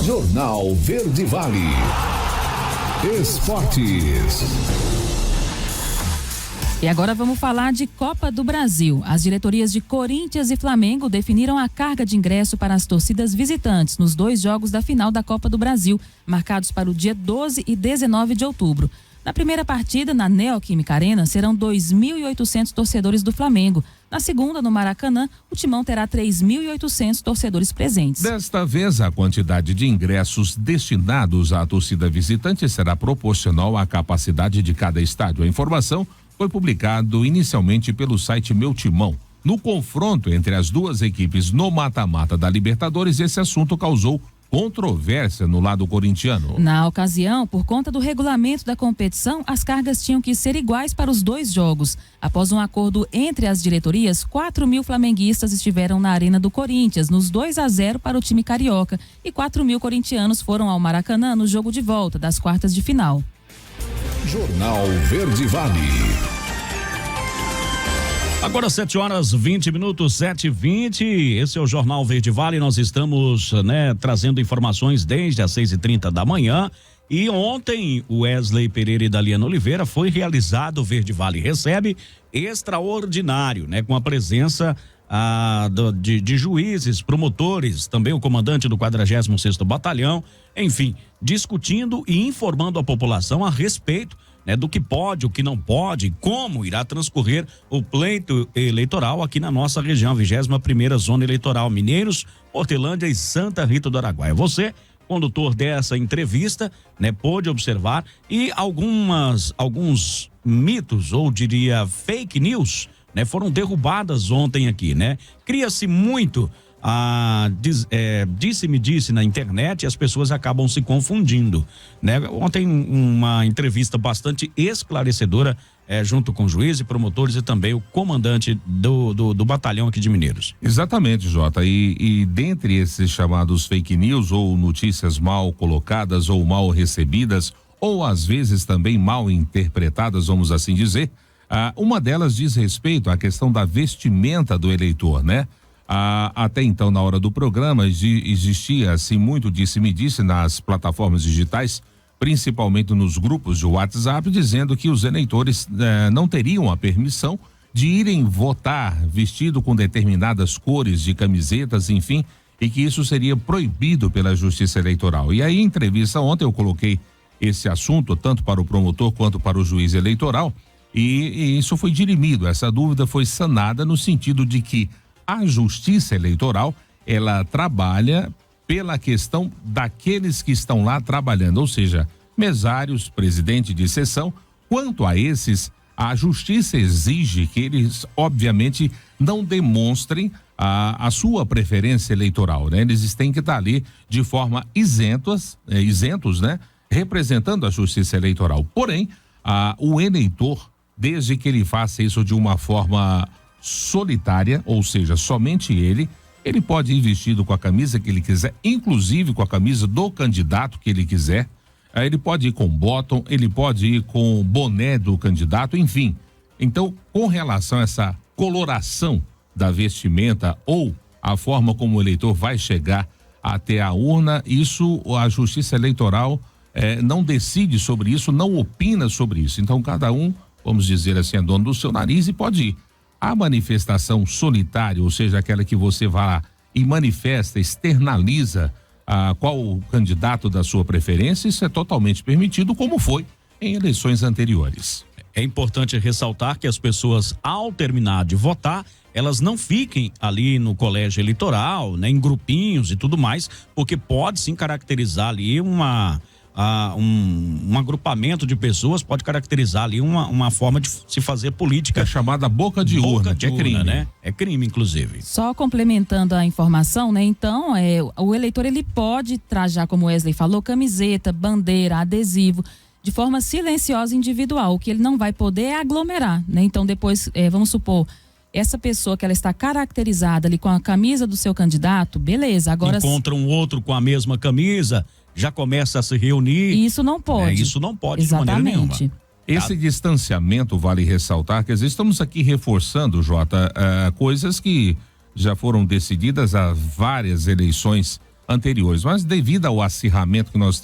Jornal Verde Vale. Esportes. E agora vamos falar de Copa do Brasil. As diretorias de Corinthians e Flamengo definiram a carga de ingresso para as torcidas visitantes nos 2 jogos da final da Copa do Brasil, marcados para o dia 12 e 19 de outubro. Na primeira partida, na Neoquímica Arena, serão 2.800 torcedores do Flamengo. Na segunda, no Maracanã, o Timão terá 3.800 torcedores presentes. Desta vez, a quantidade de ingressos destinados à torcida visitante será proporcional à capacidade de cada estádio. A informação foi publicado inicialmente pelo site Meu Timão. No confronto entre as duas equipes no mata-mata da Libertadores, esse assunto causou controvérsia no lado corintiano. Na ocasião, por conta do regulamento da competição, as cargas tinham que ser iguais para os 2 jogos. Após um acordo entre as diretorias, 4.000 flamenguistas estiveram na Arena do Corinthians, nos 2-0 para o time carioca, e 4.000 corintianos foram ao Maracanã no jogo de volta das quartas de final. Jornal Verde Vale. Agora 7h20, 7h20. Esse é o Jornal Verde Vale. Nós estamos, trazendo informações desde as 6h30 da manhã. E ontem, o Wesley Pereira e Daliana Oliveira foi realizado o Verde Vale Recebe extraordinário, com a presença de juízes, promotores, também o comandante do 46º Batalhão, enfim, discutindo e informando a população a respeito do que pode, o que não pode, como irá transcorrer o pleito eleitoral aqui na nossa região, 21ª Zona Eleitoral, Mineiros, Hortelândia e Santa Rita do Araguaia. Você, condutor dessa entrevista, pôde observar e alguns mitos, ou diria fake news, foram derrubadas ontem aqui, Cria-se muito disse-me-disse na internet e as pessoas acabam se confundindo, Ontem uma entrevista bastante esclarecedora junto com juízes, promotores e também o comandante do batalhão aqui de Mineiros. Exatamente, Jota, e dentre esses chamados fake news ou notícias mal colocadas ou mal recebidas ou às vezes também mal interpretadas, vamos assim dizer, uma delas diz respeito à questão da vestimenta do eleitor, Até então, na hora do programa, existia assim muito disse-me-disse nas plataformas digitais principalmente nos grupos de WhatsApp, dizendo que os eleitores não teriam a permissão de irem votar vestido com determinadas cores de camisetas, enfim, e que isso seria proibido pela Justiça Eleitoral. E aí, em entrevista ontem, eu coloquei esse assunto tanto para o promotor quanto para o juiz eleitoral, e isso foi dirimido, essa dúvida foi sanada no sentido de que a Justiça Eleitoral, ela trabalha pela questão daqueles que estão lá trabalhando, ou seja, mesários, presidente de sessão. Quanto a esses, a Justiça exige que eles, obviamente, não demonstrem a sua preferência eleitoral, né? Eles têm que estar ali de forma isentos, né? Representando a Justiça Eleitoral. Porém, o eleitor, desde que ele faça isso de uma forma solitária, ou seja, somente ele pode ir vestido com a camisa que ele quiser, inclusive com a camisa do candidato que ele quiser. Ele pode ir com bottom, ele pode ir com boné do candidato, enfim. Então, com relação a essa coloração da vestimenta ou a forma como o eleitor vai chegar até a urna, isso a Justiça Eleitoral não decide sobre isso, não opina sobre isso. Então, cada um, vamos dizer assim, é dono do seu nariz e pode ir. A manifestação solitária, ou seja, aquela que você vai lá e manifesta, externaliza qual o candidato da sua preferência, isso é totalmente permitido, como foi em eleições anteriores. É importante ressaltar que as pessoas, ao terminar de votar, elas não fiquem ali no colégio eleitoral, né, em grupinhos e tudo mais, porque pode sim caracterizar ali um agrupamento de pessoas, pode caracterizar ali uma forma de se fazer política. É chamada boca de urna, que é crime, né? É crime, inclusive. Só complementando a informação, né? Então, o eleitor, ele pode trajar, como o Wesley falou, camiseta, bandeira, adesivo, de forma silenciosa e individual. O que ele não vai poder é aglomerar, né? Então, depois, vamos supor, essa pessoa que ela está caracterizada ali com a camisa do seu candidato, beleza. Agora encontra um outro com a mesma camisa, já começa a se reunir. Isso não pode. Isso não pode. Exatamente. De maneira nenhuma. Esse distanciamento, vale ressaltar, que às vezes estamos aqui reforçando, Jota, coisas que já foram decididas há várias eleições anteriores, mas devido ao acirramento que nós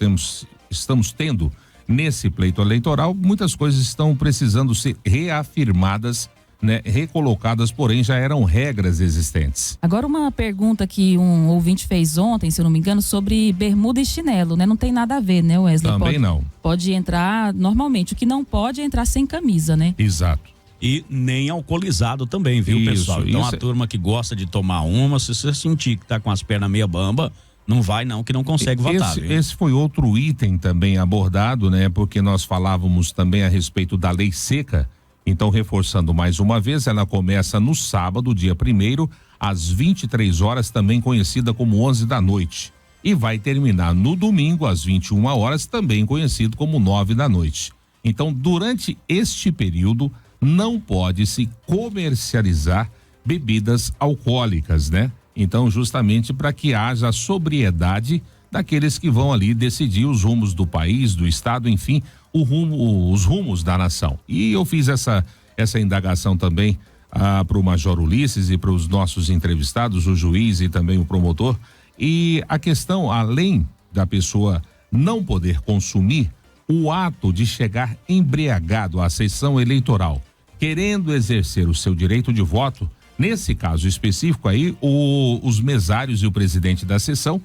estamos tendo nesse pleito eleitoral, muitas coisas estão precisando ser reafirmadas, né, recolocadas, porém já eram regras existentes. Agora, uma pergunta que um ouvinte fez ontem, se eu não me engano, sobre bermuda e chinelo, né? Não tem nada a ver, né, Wesley? Também não. Pode entrar normalmente, o que não pode é entrar sem camisa, né? Exato. E nem alcoolizado também, viu, pessoal? Então a turma que gosta de tomar uma, se você sentir que tá com as pernas meia bamba, não vai não, que não consegue votar. Esse foi outro item também abordado, né? Porque nós falávamos também a respeito da lei seca. Então, reforçando mais uma vez, ela começa no sábado, dia 1º, às 23 horas, também conhecida como 11 da noite. E vai terminar no domingo, às 21 horas, também conhecido como 9 da noite. Então, durante este período, não pode se comercializar bebidas alcoólicas, né? Então, justamente para que haja sobriedade daqueles que vão ali decidir os rumos do país, do estado, enfim, os rumos da nação. E eu fiz essa indagação também para o Major Ulisses e para os nossos entrevistados, o juiz e também o promotor. E a questão, além da pessoa não poder consumir, o ato de chegar embriagado à sessão eleitoral, querendo exercer o seu direito de voto, nesse caso específico aí, os mesários e o presidente da sessão,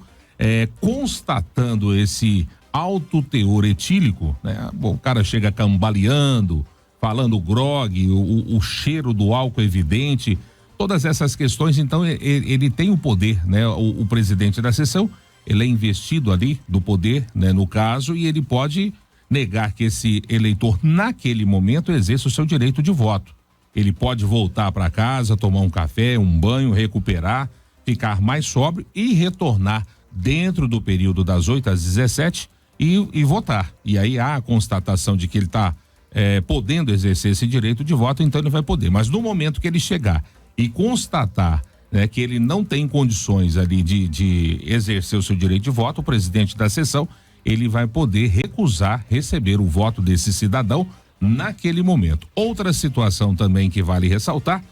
constatando esse alto teor etílico, né? Bom, o cara chega cambaleando, falando grog, o cheiro do álcool evidente, todas essas questões. Então ele tem o poder, né? O presidente da sessão, ele é investido ali do poder, né? No caso, e ele pode negar que esse eleitor naquele momento exerça o seu direito de voto. Ele pode voltar para casa, tomar um café, um banho, recuperar, ficar mais sóbrio e retornar dentro do período das 8 às 17 e votar. E aí há a constatação de que ele está podendo exercer esse direito de voto, então ele vai poder. Mas no momento que ele chegar e constatar, né, que ele não tem condições ali de exercer o seu direito de voto, o presidente da sessão, ele vai poder recusar receber o voto desse cidadão naquele momento. Outra situação também que vale ressaltar,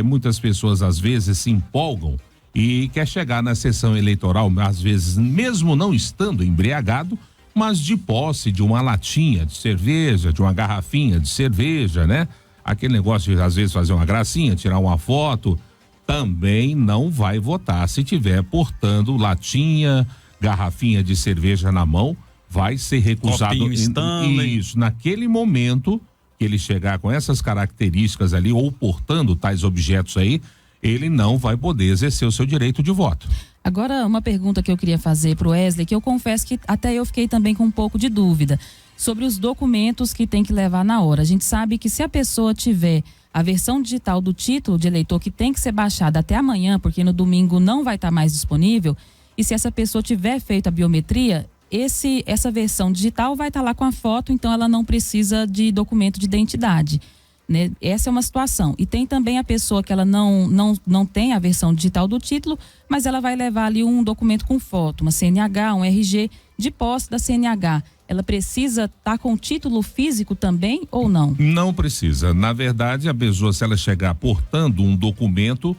muitas pessoas às vezes se empolgam e quer chegar na sessão eleitoral, às vezes mesmo não estando embriagado, mas de posse de uma latinha de cerveja, de uma garrafinha de cerveja, né? Aquele negócio de às vezes fazer uma gracinha, tirar uma foto, também não vai votar. Se tiver portando latinha, garrafinha de cerveja na mão, vai ser recusado. Isso, naquele momento que ele chegar com essas características ali ou portando tais objetos aí, ele não vai poder exercer o seu direito de voto. Agora, uma pergunta que eu queria fazer para o Wesley, que eu confesso que até eu fiquei também com um pouco de dúvida, sobre os documentos que tem que levar na hora. A gente sabe que se a pessoa tiver a versão digital do título de eleitor, que tem que ser baixada até amanhã, porque no domingo não vai estar mais disponível, e se essa pessoa tiver feito a biometria, essa versão digital vai estar lá com a foto, então ela não precisa de documento de identidade, né? Essa é uma situação. E tem também a pessoa que ela não tem a versão digital do título, mas ela vai levar ali um documento com foto, uma CNH, um RG de posse da CNH. Ela precisa estar com o título físico também ou não? Não precisa. Na verdade, a pessoa, se ela chegar portando um documento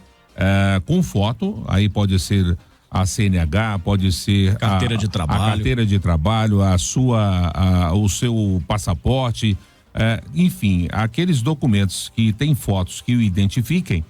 com foto, aí pode ser a CNH, pode ser carteira de trabalho, a carteira de trabalho, o seu passaporte, enfim, aqueles documentos que tem fotos que o identifiquem,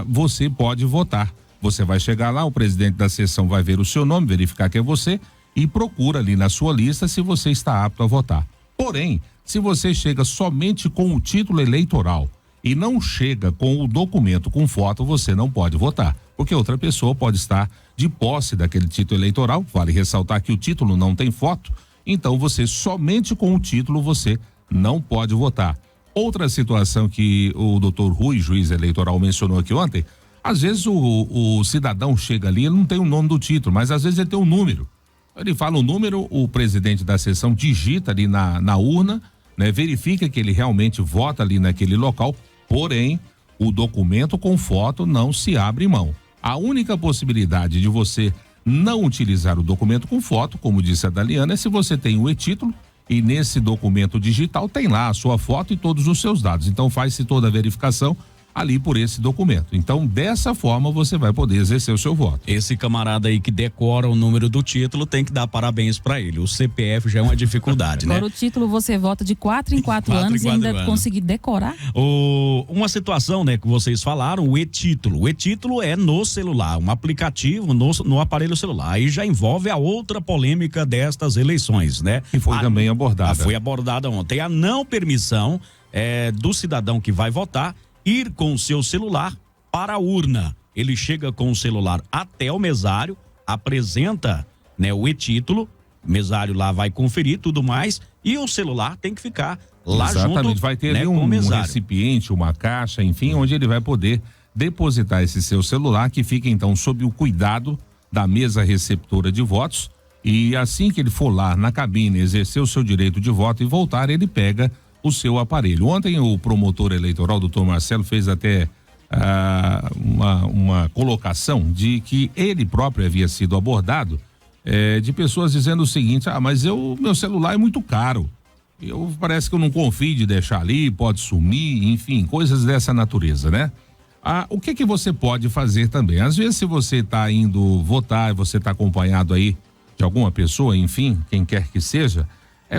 você pode votar. Você vai chegar lá, o presidente da sessão vai ver o seu nome, verificar que é você e procura ali na sua lista se você está apto a votar. Porém, se você chega somente com o título eleitoral e não chega com o documento com foto, você não pode votar, porque outra pessoa pode estar de posse daquele título eleitoral. Vale ressaltar que o título não tem foto, então você somente com o título você não pode votar. Outra situação que o doutor Rui, juiz eleitoral, mencionou aqui ontem, às vezes o cidadão chega ali, ele não tem o nome do título, mas às vezes ele tem um número. Ele fala o número, o presidente da sessão digita ali na urna, né, verifica que ele realmente vota ali naquele local, porém o documento com foto não se abre mão. A única possibilidade de você não utilizar o documento com foto, como disse a Daliana, é se você tem o e-título e nesse documento digital tem lá a sua foto e todos os seus dados. Então faz-se toda a verificação ali por esse documento. Então, dessa forma, você vai poder exercer o seu voto. Esse camarada aí que decora o número do título tem que dar parabéns para ele. O CPF já é uma dificuldade, né? Agora o título você vota de 4 em 4 anos e ainda conseguir decorar? Uma situação, né, que vocês falaram, o e-título. O e-título é no celular, um aplicativo no aparelho celular. Aí já envolve a outra polêmica destas eleições, né? Que foi também abordada. Foi abordada ontem. A não permissão do cidadão que vai votar ir com o seu celular para a urna. Ele chega com o celular até o mesário, apresenta, né, o e-título, o mesário lá vai conferir tudo mais e o celular tem que ficar lá junto, vai ter, né, ali um recipiente, uma caixa, enfim, onde ele vai poder depositar esse seu celular, que fica então sob o cuidado da mesa receptora de votos, e assim que ele for lá na cabine exercer o seu direito de voto e voltar, ele pega o seu aparelho. Ontem o promotor eleitoral, doutor Marcelo, fez até uma colocação de que ele próprio havia sido abordado de pessoas dizendo o seguinte: mas meu celular é muito caro, parece que eu não confio de deixar ali, pode sumir, enfim, coisas dessa natureza, né? O que você pode fazer também? Às vezes, se você está indo votar, você está acompanhado aí de alguma pessoa, enfim, quem quer que seja,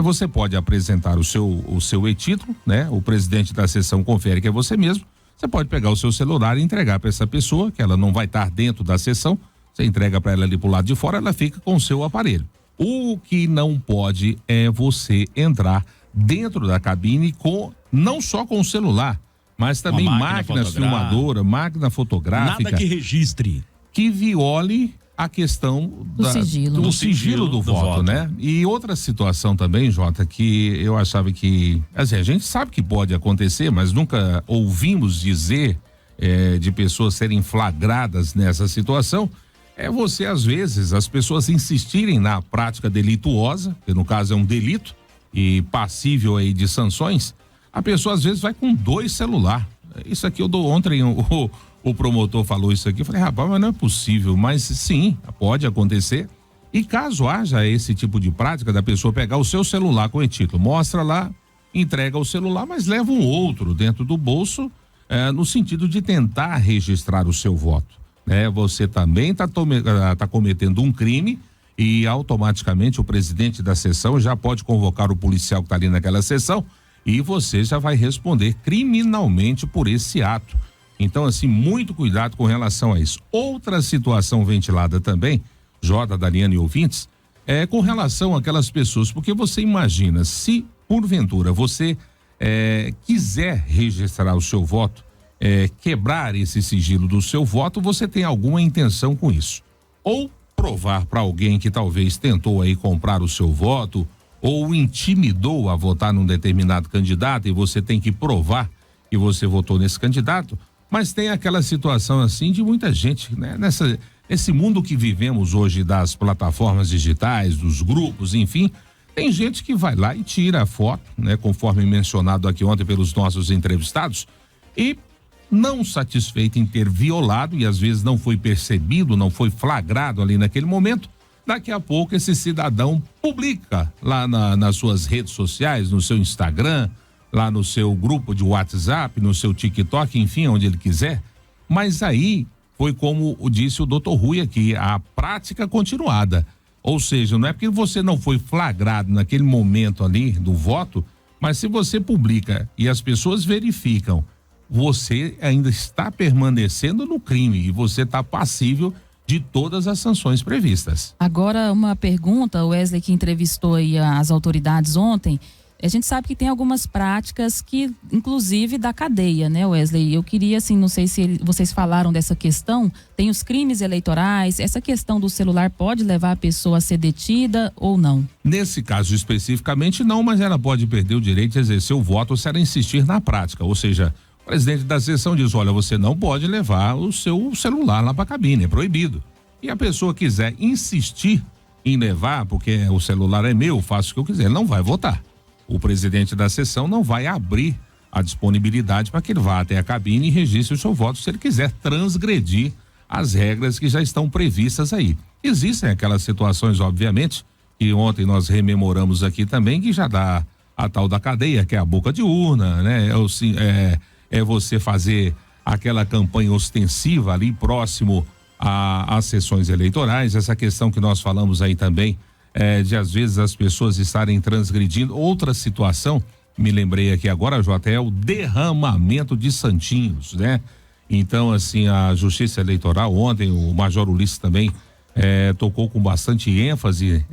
você pode apresentar o seu e-título, né? O presidente da sessão confere que é você mesmo. Você pode pegar o seu celular e entregar para essa pessoa, que ela não vai estar dentro da sessão. Você entrega para ela ali pro lado de fora, ela fica com o seu aparelho. O que não pode é você entrar dentro da cabine não só com o celular, mas também máquina filmadora, máquina fotográfica. Nada que registre. Que viole a questão do sigilo do voto, né? E outra situação também, Jota, que eu achava que, assim, a gente sabe que pode acontecer, mas nunca ouvimos dizer de pessoas serem flagradas nessa situação, você, às vezes, as pessoas insistirem na prática delituosa, que no caso é um delito e passível aí de sanções. A pessoa às vezes vai com 2 celulares. Isso aqui ontem o promotor falou isso aqui, eu falei, rapaz, mas não é possível, mas sim, pode acontecer. E caso haja esse tipo de prática da pessoa pegar o seu celular com o e-título, mostra lá, entrega o celular, mas leva um outro dentro do bolso, no sentido de tentar registrar o seu voto, né? Você também tá cometendo um crime e automaticamente o presidente da sessão já pode convocar o policial que está ali naquela sessão e você já vai responder criminalmente por esse ato. Então, assim, muito cuidado com relação a isso. Outra situação ventilada também, Jota, Dariane e ouvintes, é com relação àquelas pessoas, porque você imagina, se porventura você quiser registrar o seu voto, quebrar esse sigilo do seu voto, você tem alguma intenção com isso. Ou provar para alguém que talvez tentou aí comprar o seu voto ou intimidou a votar num determinado candidato e você tem que provar que você votou nesse candidato, mas tem aquela situação assim de muita gente, né? Nesse mundo que vivemos hoje das plataformas digitais, dos grupos, enfim, tem gente que vai lá e tira a foto, né? Conforme mencionado aqui ontem pelos nossos entrevistados, e não satisfeito em ter violado e às vezes não foi percebido, não foi flagrado ali naquele momento, daqui a pouco esse cidadão publica lá nas suas redes sociais, no seu Instagram, lá no seu grupo de WhatsApp, no seu TikTok, enfim, onde ele quiser, mas aí foi como disse o Dr. Rui aqui, a prática continuada, ou seja, não é porque você não foi flagrado naquele momento ali do voto, mas se você publica e as pessoas verificam, você ainda está permanecendo no crime e você está passível de todas as sanções previstas. Agora, uma pergunta, o Wesley que entrevistou aí as autoridades ontem, a gente sabe que tem algumas práticas que, inclusive, da cadeia, né, Wesley? Eu queria, assim, não sei se vocês falaram dessa questão, tem os crimes eleitorais, essa questão do celular pode levar a pessoa a ser detida ou não? Nesse caso especificamente não, mas ela pode perder o direito de exercer o voto se ela insistir na prática, ou seja, o presidente da sessão diz, olha, você não pode levar o seu celular lá para a cabine, é proibido. E a pessoa quiser insistir em levar, porque o celular é meu, faço o que eu quiser, ele não vai votar. O presidente da sessão não vai abrir a disponibilidade para que ele vá até a cabine e registre o seu voto se ele quiser transgredir as regras que já estão previstas aí. Existem aquelas situações, obviamente, que ontem nós rememoramos aqui também, que já dá a tal da cadeia, que é a boca de urna, né? É você fazer aquela campanha ostensiva ali próximo às sessões eleitorais, essa questão que nós falamos aí também, de às vezes as pessoas estarem transgredindo. Outra situação, me lembrei aqui agora, Jota, é o derramamento de santinhos, né? Então, assim, a Justiça Eleitoral ontem, o Major Ulisses também tocou com bastante ênfase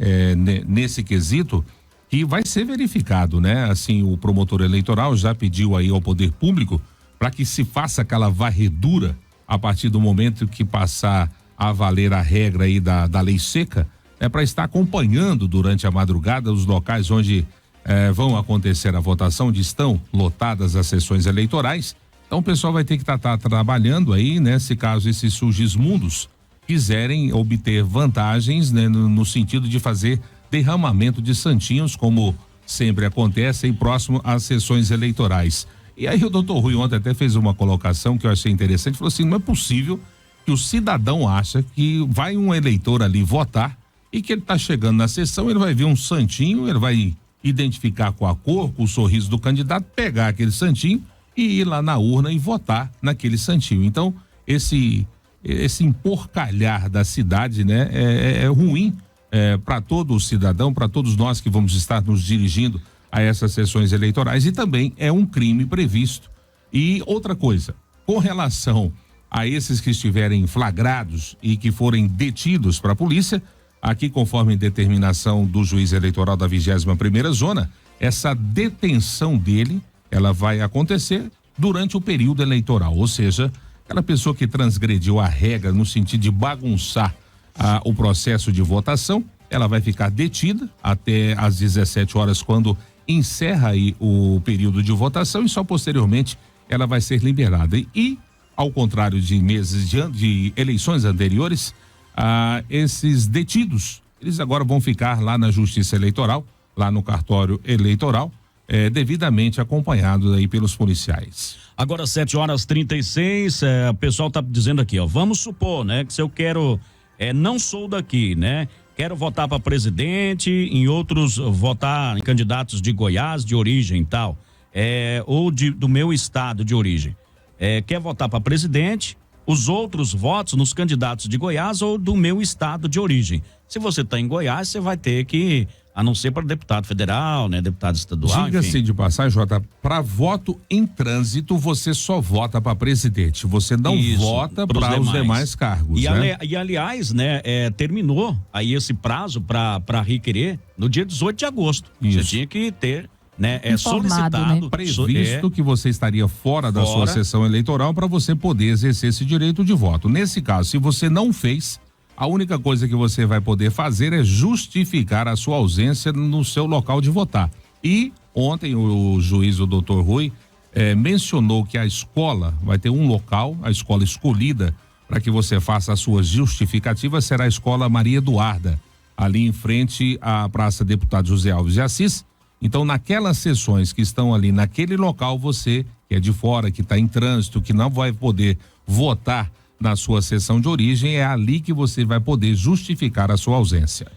nesse quesito, que vai ser verificado, né? Assim, o promotor eleitoral já pediu aí ao poder público para que se faça aquela varredura a partir do momento que passar a valer a regra aí da lei seca, para estar acompanhando durante a madrugada os locais onde vão acontecer a votação, onde estão lotadas as sessões eleitorais. Então o pessoal vai ter que estar trabalhando aí, né? Se caso esses surgismundos quiserem obter vantagens, né? No sentido de fazer derramamento de santinhos, como sempre acontece aí próximo às sessões eleitorais. E aí o doutor Rui ontem até fez uma colocação que eu achei interessante, falou assim, não é possível que o cidadão acha que vai um eleitor ali votar e que ele está chegando na sessão, ele vai ver um santinho, ele vai identificar com a cor, com o sorriso do candidato, pegar aquele santinho e ir lá na urna e votar naquele santinho. Então, esse emporcalhar da cidade, né, é ruim para todo o cidadão, para todos nós que vamos estar nos dirigindo a essas sessões eleitorais, e também é um crime previsto. E outra coisa, com relação a esses que estiverem flagrados e que forem detidos para a polícia, aqui conforme determinação do juiz eleitoral da 21ª Zona, essa detenção dele, ela vai acontecer durante o período eleitoral, ou seja, aquela pessoa que transgrediu a regra no sentido de bagunçar o processo de votação, ela vai ficar detida até às 17 horas, quando encerra aí o período de votação, e só posteriormente ela vai ser liberada. E ao contrário de meses de eleições anteriores, esses detidos, eles agora vão ficar lá na Justiça Eleitoral, lá no cartório eleitoral, devidamente acompanhados aí pelos policiais. Agora 7h36, o pessoal tá dizendo aqui, ó, vamos supor, né, que se eu quero, não sou daqui, né, quero votar para presidente, em outros votar em candidatos de Goiás, de origem e tal, ou do meu estado de origem, quer votar para presidente, os outros votos nos candidatos de Goiás ou do meu estado de origem. Se você está em Goiás, você vai ter que, a não ser para deputado federal, né, deputado estadual, Diga-se de passagem, Jota, para voto em trânsito, você só vota para presidente, você não vota para os demais cargos, né? E aliás, né, terminou aí esse prazo para requerer no dia 18 de agosto. Isso. Você tinha que ter, né, solicitado, né? previsto que você estaria fora da sua sessão eleitoral para você poder exercer esse direito de voto. Nesse caso, se você não fez, a única coisa que você vai poder fazer é justificar a sua ausência no seu local de votar. E ontem o juiz, o doutor Rui, mencionou que a escola vai ter um local, a escola escolhida para que você faça as suas justificativas será a Escola Maria Eduarda, ali em frente à Praça Deputado José Alves de Assis. Então, naquelas sessões que estão ali naquele local, você que é de fora, que está em trânsito, que não vai poder votar na sua sessão de origem, é ali que você vai poder justificar a sua ausência.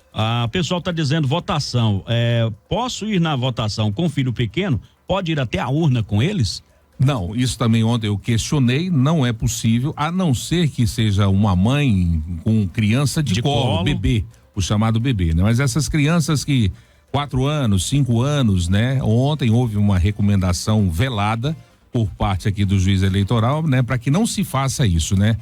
O pessoal está dizendo votação. Posso ir na votação com filho pequeno? Pode ir até a urna com eles? Não, isso também ontem eu questionei, não é possível, a não ser que seja uma mãe com criança de colo, bebê, o chamado bebê, né? Mas essas crianças que 4 anos, 5 anos, né? Ontem houve uma recomendação velada por parte aqui do juiz eleitoral, né? Para que não se faça isso, né?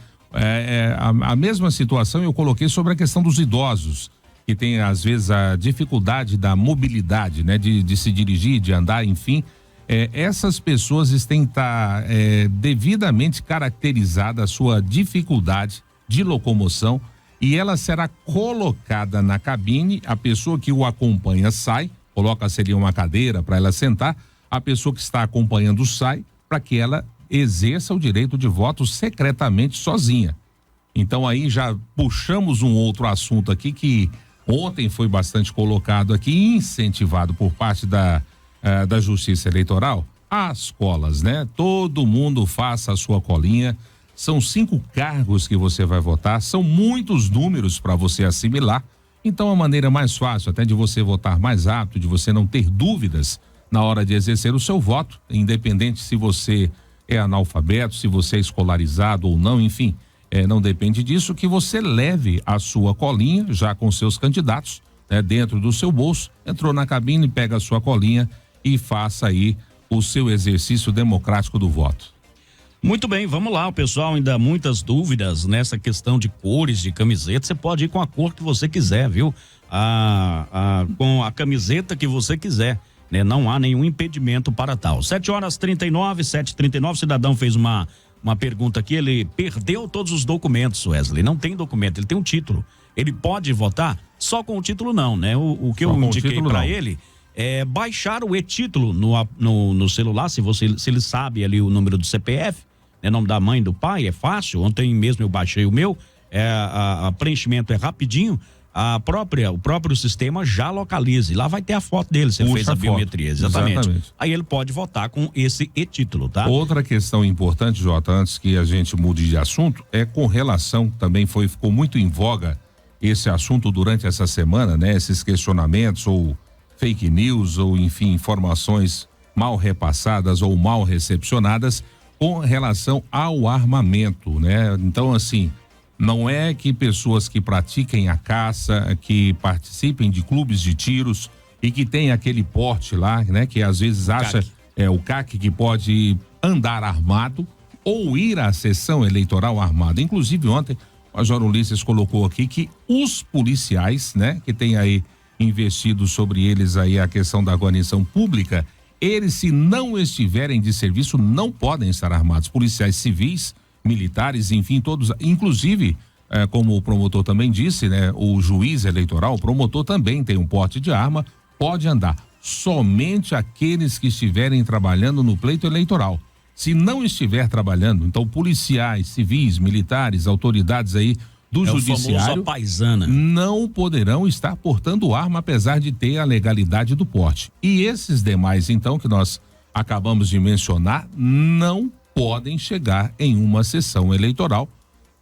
A mesma situação eu coloquei sobre a questão dos idosos, que tem às vezes a dificuldade da mobilidade, né? De se dirigir, de andar, enfim. Essas pessoas têm que estar devidamente caracterizada a sua dificuldade de locomoção e ela será colocada na cabine, a pessoa que o acompanha sai, coloca-se ali uma cadeira para ela sentar, a pessoa que está acompanhando sai para que ela exerça o direito de voto secretamente sozinha. Então aí já puxamos um outro assunto aqui que ontem foi bastante colocado aqui, incentivado por parte da Justiça Eleitoral, as colas, né? Todo mundo faça a sua colinha. São 5 cargos que você vai votar, são muitos números para você assimilar. Então a maneira mais fácil até de você votar mais rápido, de você não ter dúvidas na hora de exercer o seu voto, independente se você é analfabeto, se você é escolarizado ou não, enfim, não depende disso, que você leve a sua colinha já com seus candidatos, né, dentro do seu bolso, entrou na cabine, pega a sua colinha e faça aí o seu exercício democrático do voto. Muito bem, vamos lá, o pessoal ainda muitas dúvidas nessa questão de cores de camiseta, você pode ir com a cor que você quiser, viu? Com a camiseta que você quiser, né? Não há nenhum impedimento para tal. 7h39, o cidadão fez uma pergunta aqui, ele perdeu todos os documentos, Wesley, não tem documento, ele tem um título, ele pode votar? Só com o título não, né? O que eu indiquei para ele é baixar o e-título no celular, se ele sabe ali o número do CPF, né, nome da mãe, do pai, é fácil. Ontem mesmo eu baixei o meu, preenchimento é rapidinho, o próprio sistema já localiza, lá vai ter a foto dele, você fez a biometria, exatamente. Aí ele pode votar com esse e-título, tá? Outra questão importante, Jota, antes que a gente mude de assunto, é com relação, também ficou muito em voga esse assunto durante essa semana, né? Esses questionamentos ou fake news ou enfim, informações mal repassadas ou mal recepcionadas com relação ao armamento, né? Então, assim, não é que pessoas que pratiquem a caça, que participem de clubes de tiros e que tem aquele porte lá, né? Que às vezes acha o CAC que pode andar armado ou ir à sessão eleitoral armado. Inclusive ontem, o Major Ulisses colocou aqui que os policiais, né? Que tem aí investido sobre eles aí a questão da guarnição pública, eles, se não estiverem de serviço, não podem estar armados. Policiais civis, militares, enfim, todos, inclusive, como o promotor também disse, né? O juiz eleitoral, o promotor também tem um porte de arma, pode andar. Somente aqueles que estiverem trabalhando no pleito eleitoral. Se não estiver trabalhando, então policiais, civis, militares, autoridades aí do judiciário não poderão estar portando arma, apesar de ter a legalidade do porte. E esses demais, então, que nós acabamos de mencionar, não podem chegar em uma sessão eleitoral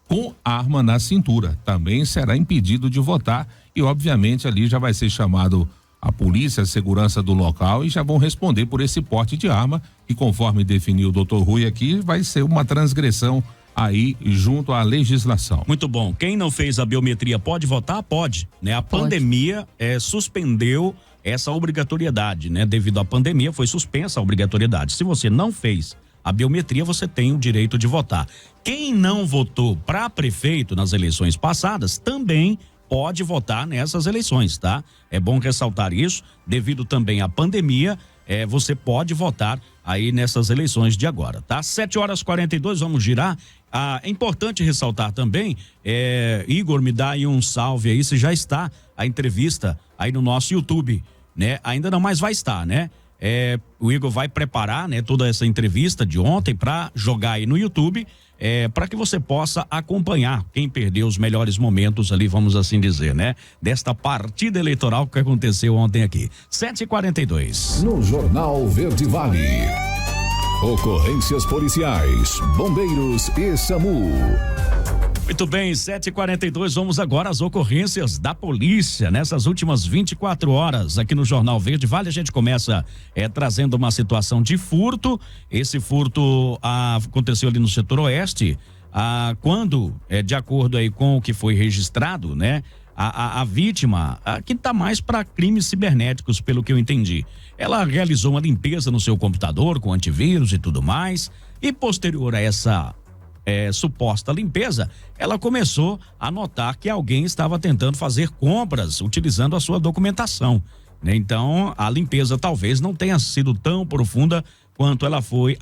com arma na cintura. Também será impedido de votar e, obviamente, ali já vai ser chamado a polícia, a segurança do local e já vão responder por esse porte de arma, que, conforme definiu o doutor Rui aqui, vai ser uma transgressão aí junto à legislação. Muito bom. Quem não fez a biometria pode votar? Pode, né? A pandemia suspendeu essa obrigatoriedade, né? Devido à pandemia foi suspensa a obrigatoriedade. Se você não fez a biometria, você tem o direito de votar. Quem não votou para prefeito nas eleições passadas também pode votar nessas eleições, tá? É bom ressaltar isso, devido também à pandemia, você pode votar aí nessas eleições de agora, tá? 7h42, vamos girar. É importante ressaltar também, Igor, me dá aí um salve aí, se já está a entrevista aí no nosso YouTube, né? Ainda não, mas vai estar, né? O Igor vai preparar, né, toda essa entrevista de ontem para jogar aí no YouTube, para que você possa acompanhar quem perdeu os melhores momentos ali, vamos assim dizer, né? Desta partida eleitoral que aconteceu ontem aqui. 7h42. No Jornal Verde Vale. Ocorrências policiais, bombeiros e SAMU. Muito bem, 7h42, vamos agora às ocorrências da polícia nessas últimas 24 horas aqui no Jornal Verde Vale. A gente começa trazendo uma situação de furto. Esse furto aconteceu ali no setor oeste, quando, de acordo aí com o que foi registrado, né? A vítima, que tá mais para crimes cibernéticos, pelo que eu entendi. Ela realizou uma limpeza no seu computador com antivírus e tudo mais, e posterior a essa suposta limpeza, ela começou a notar que alguém estava tentando fazer compras utilizando a sua documentação, né? Então, a limpeza talvez não tenha sido tão profunda quanto ela foi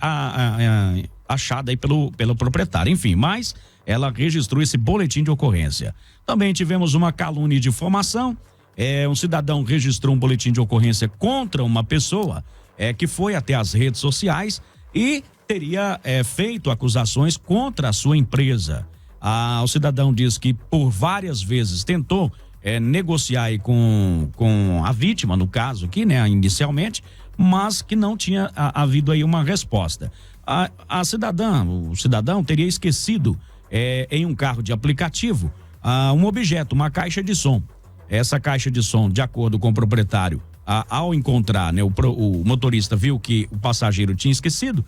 achada aí pelo proprietário. Enfim, mas ela registrou esse boletim de ocorrência. Também tivemos uma calúnia e difamação. Um cidadão registrou um boletim de ocorrência contra uma pessoa que foi até as redes sociais e teria feito acusações contra a sua empresa. O cidadão diz que por várias vezes tentou negociar aí com a vítima, no caso aqui, né, inicialmente, mas que não tinha havido aí uma resposta. O cidadão teria esquecido em um carro de aplicativo um objeto, uma caixa de som. Essa caixa de som, de acordo com o proprietário, ao encontrar, né, o motorista viu que o passageiro tinha esquecido,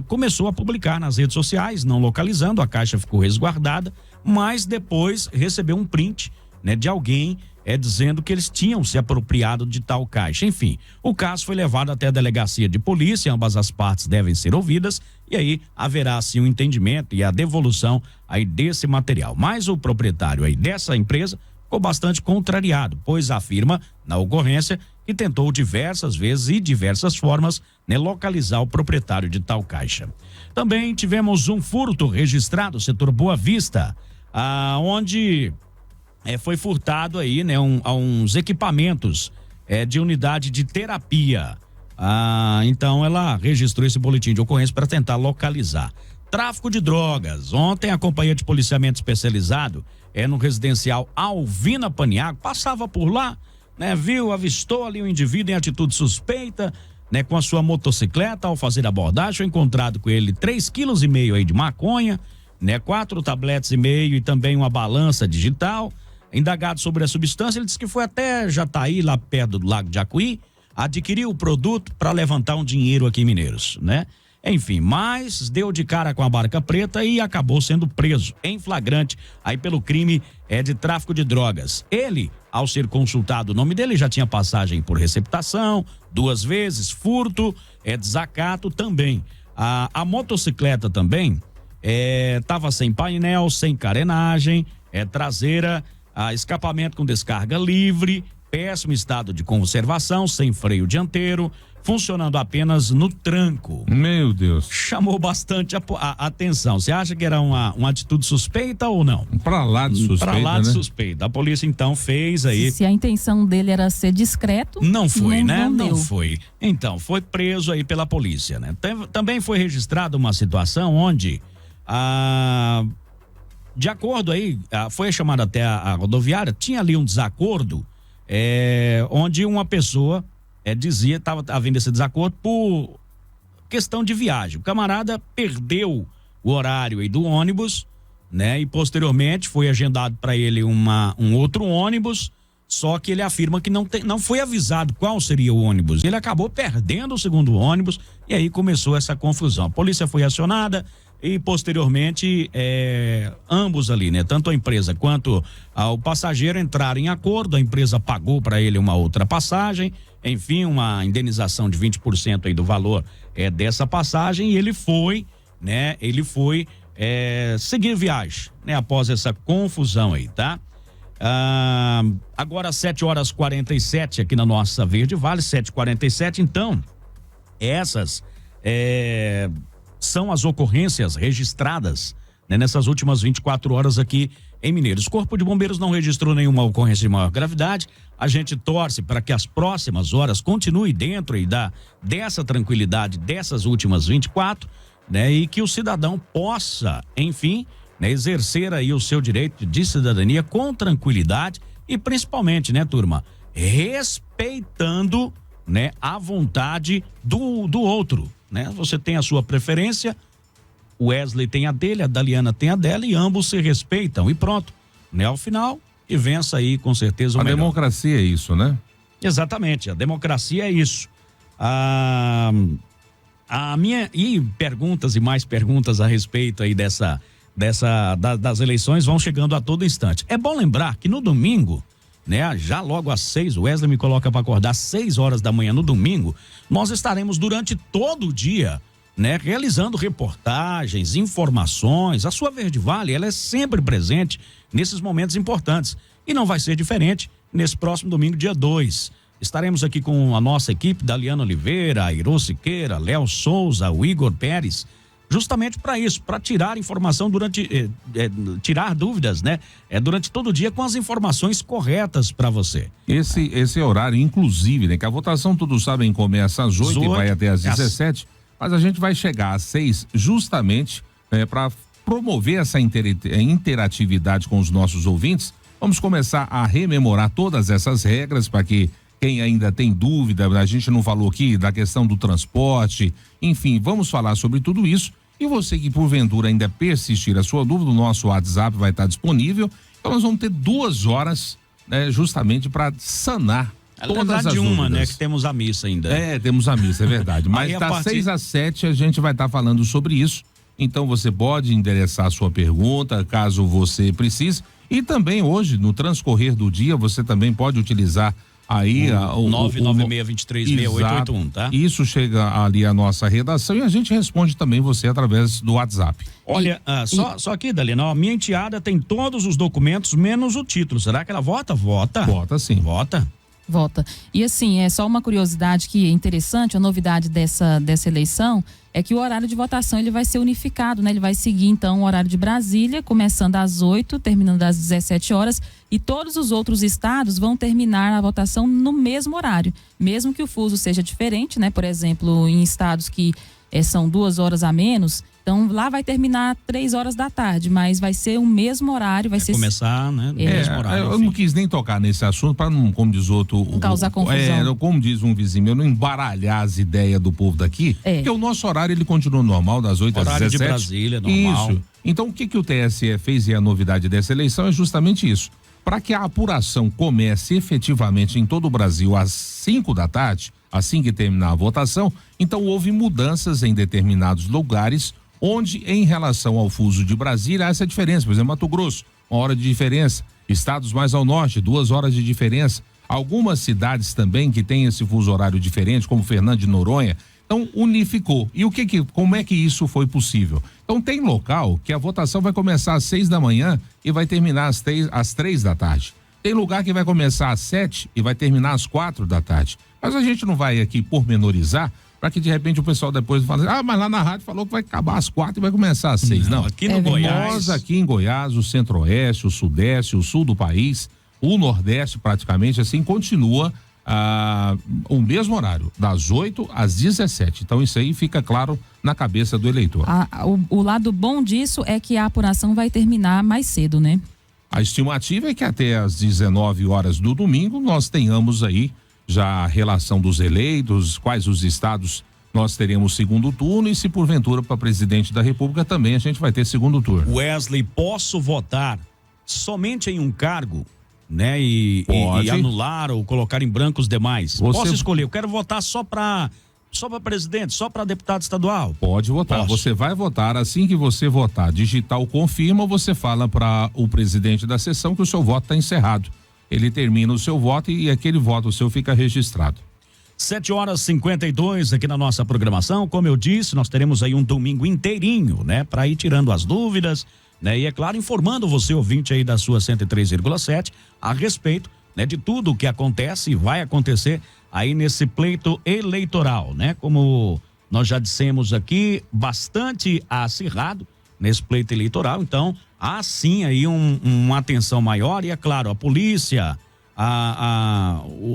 começou a publicar nas redes sociais, não localizando, a caixa ficou resguardada, mas depois recebeu um print, né, de alguém dizendo que eles tinham se apropriado de tal caixa. Enfim, o caso foi levado até a delegacia de polícia, ambas as partes devem ser ouvidas e aí haverá assim um entendimento e a devolução aí desse material. Mas o proprietário aí dessa empresa ficou bastante contrariado, pois afirma na ocorrência que tentou diversas vezes e diversas formas, né, localizar o proprietário de tal caixa. Também tivemos um furto registrado no setor Boa Vista, onde foi furtado aí, né, uns equipamentos de unidade de terapia. Então ela registrou esse boletim de ocorrência para tentar localizar. Tráfico de drogas. Ontem a companhia de policiamento especializado no residencial Alvina Paniago passava por lá, né, avistou ali um indivíduo em atitude suspeita, né, com a sua motocicleta. Ao fazer a abordagem, foi encontrado com ele 3,5 kg aí de maconha, né, 4 tabletes e meio e também uma balança digital. Indagado sobre a substância, ele disse que foi até Jataí, lá perto do Lago de Jacuí, adquiriu o produto para levantar um dinheiro aqui em Mineiros, né? Enfim, mas deu de cara com a barca preta e acabou sendo preso em flagrante aí pelo crime de tráfico de drogas. Ele, ao ser consultado, o nome dele já tinha passagem por receptação 2 vezes, furto, desacato também. A motocicleta também estava sem painel, sem carenagem, traseira, escapamento com descarga livre, péssimo estado de conservação, sem freio dianteiro, funcionando apenas no tranco. Meu Deus. Chamou bastante a atenção. Você acha que era uma atitude suspeita ou não? Pra lá de suspeita, Pra lá de né? suspeita. A polícia então fez aí. Se a intenção dele era ser discreto. Não foi, né? Não deu. foi. Então, foi preso aí pela polícia, né? Também foi registrada uma situação onde de acordo aí, foi chamada até a rodoviária, tinha ali um desacordo, onde uma pessoa dizia, estava havendo esse desacordo por questão de viagem. O camarada perdeu o horário aí do ônibus, né? E posteriormente foi agendado para ele um outro ônibus, só que ele afirma que não foi avisado qual seria o ônibus. Ele acabou perdendo o segundo ônibus e aí começou essa confusão. A polícia foi acionada, e posteriormente ambos ali, né? Tanto a empresa quanto o passageiro entraram em acordo, a empresa pagou para ele uma outra passagem, enfim, uma indenização de 20% aí do valor dessa passagem, e ele foi, né? Seguir viagem, né? Após essa confusão aí, tá? Agora 7h47 aqui na nossa Verde Vale, 7h47, então, essas são as ocorrências registradas, né, nessas últimas 24 horas aqui em Mineiros. O Corpo de Bombeiros não registrou nenhuma ocorrência de maior gravidade. A gente torce para que as próximas horas continue dentro aí dessa tranquilidade dessas últimas 24, né, e que o cidadão possa, enfim, né, exercer aí o seu direito de cidadania com tranquilidade e principalmente, né, turma, respeitando, né, a vontade do outro, né? Você tem a sua preferência, o Wesley tem a dele, a Daliana tem a dela e ambos se respeitam e pronto, né? Ao final, e vença aí com certeza o melhor. A democracia é isso, né? Exatamente, a democracia é isso. E perguntas e mais perguntas a respeito aí das eleições vão chegando a todo instante. É bom lembrar que no domingo, né, já logo às 6, o Wesley me coloca para acordar às 6 horas da manhã no domingo, nós estaremos durante todo o dia, né, realizando reportagens, informações. A sua Verde Vale, ela é sempre presente nesses momentos importantes e não vai ser diferente nesse próximo domingo, dia 2. Estaremos aqui com a nossa equipe, Daliana Oliveira, Airô Siqueira, Léo Souza, o Igor Pérez, justamente para isso, para tirar informação tirar dúvidas, né? Durante todo o dia com as informações corretas para você. Esse horário, inclusive, né? Que a votação, todos sabem, começa às 8 e vai até às 17, mas a gente vai chegar às 6 justamente para promover essa interatividade com os nossos ouvintes. Vamos começar a rememorar todas essas regras para que quem ainda tem dúvida, a gente não falou aqui da questão do transporte, enfim, vamos falar sobre tudo isso. E você que porventura ainda persistir a sua dúvida, o nosso WhatsApp vai estar disponível. Então nós vamos ter 2 horas, né, justamente para sanar todas as dúvidas. Né, que temos a missa ainda. Temos a missa, é verdade. Mas das 6 às 7 a gente vai estar falando sobre isso. Então você pode endereçar a sua pergunta, caso você precise. E também hoje, no transcorrer do dia, você também pode utilizar aí o 996236881, tá? Isso chega ali à nossa redação e a gente responde também você através do WhatsApp. Olha, só aqui, Dalina, minha enteada tem todos os documentos menos o título. Será que ela vota? Vota. Vota sim. Vota. Vota. E assim, é só uma curiosidade que é interessante, a novidade dessa eleição é que o horário de votação ele vai ser unificado, né? Ele vai seguir então o horário de Brasília, começando às 8, terminando às 17 horas, e todos os outros estados vão terminar a votação no mesmo horário, mesmo que o fuso seja diferente, né? Por exemplo, em estados que são 2 horas a menos, então lá vai terminar 3 horas da tarde, mas vai ser o mesmo horário, vai ser começar, né? No mesmo horário. Eu não quis nem tocar nesse assunto para não, como diz outro, não causar confusão. Como diz um vizinho, eu não embaralhar as ideias do povo daqui, porque o nosso horário ele continua normal, das 8 às 17. Horário de Brasília, normal. Isso. Então o que o TSE fez, e a novidade dessa eleição é justamente isso. Para que a apuração comece efetivamente em todo o Brasil às 5 da tarde, assim que terminar a votação, então houve mudanças em determinados lugares onde, em relação ao fuso de Brasília, há essa diferença. Por exemplo, Mato Grosso, 1 hora de diferença. Estados mais ao norte, 2 horas de diferença. Algumas cidades também que têm esse fuso horário diferente, como Fernando de Noronha, então unificou. E como é que isso foi possível? Então tem local que a votação vai começar às 6 da manhã e vai terminar às 3 da tarde. Tem lugar que vai começar às 7 e vai terminar às 4 da tarde. Mas a gente não vai aqui pormenorizar para que de repente o pessoal depois fale assim, mas lá na rádio falou que vai acabar às 4 e vai começar às 6. Não, aqui no Goiás. Nós aqui em Goiás, o centro-oeste, o sudeste, o sul do país, o nordeste praticamente, assim, continua o mesmo horário, das 8 às 17. Então isso aí fica claro na cabeça do eleitor. O lado bom disso é que a apuração vai terminar mais cedo, né? A estimativa é que até às 19 horas do domingo nós tenhamos aí já a relação dos eleitos, quais os estados nós teremos segundo turno e se porventura para presidente da República também a gente vai ter segundo turno. Wesley, posso votar somente em um cargo, né? E anular ou colocar em branco os demais? Posso escolher, eu quero votar só para só para presidente, só para deputado estadual? Pode votar. Você vai votar, assim que você votar, digitar o confirma, você fala para o presidente da sessão que o seu voto está encerrado. Ele termina o seu voto e aquele voto seu fica registrado. 7h52 aqui na nossa programação. Como eu disse, nós teremos aí um domingo inteirinho, né? Para ir tirando as dúvidas, né? E é claro, informando você, ouvinte aí da sua 103,7, a respeito, né? De tudo o que acontece e vai acontecer aí nesse pleito eleitoral, né? Como nós já dissemos aqui, bastante acirrado nesse pleito eleitoral, então há sim aí uma atenção maior e é claro, a polícia,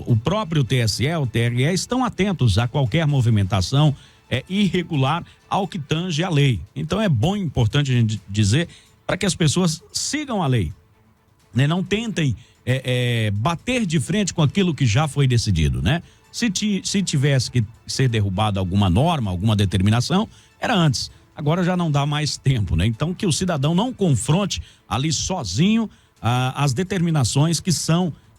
o próprio TSE, o TRE estão atentos a qualquer movimentação irregular ao que tange a lei. Então é bom e importante a gente dizer para que as pessoas sigam a lei, né? Não tentem bater de frente com aquilo que já foi decidido, né? Se tivesse que ser derrubada alguma norma, alguma determinação, era antes. Agora já não dá mais tempo, né? Então que o cidadão não confronte ali sozinho as determinações que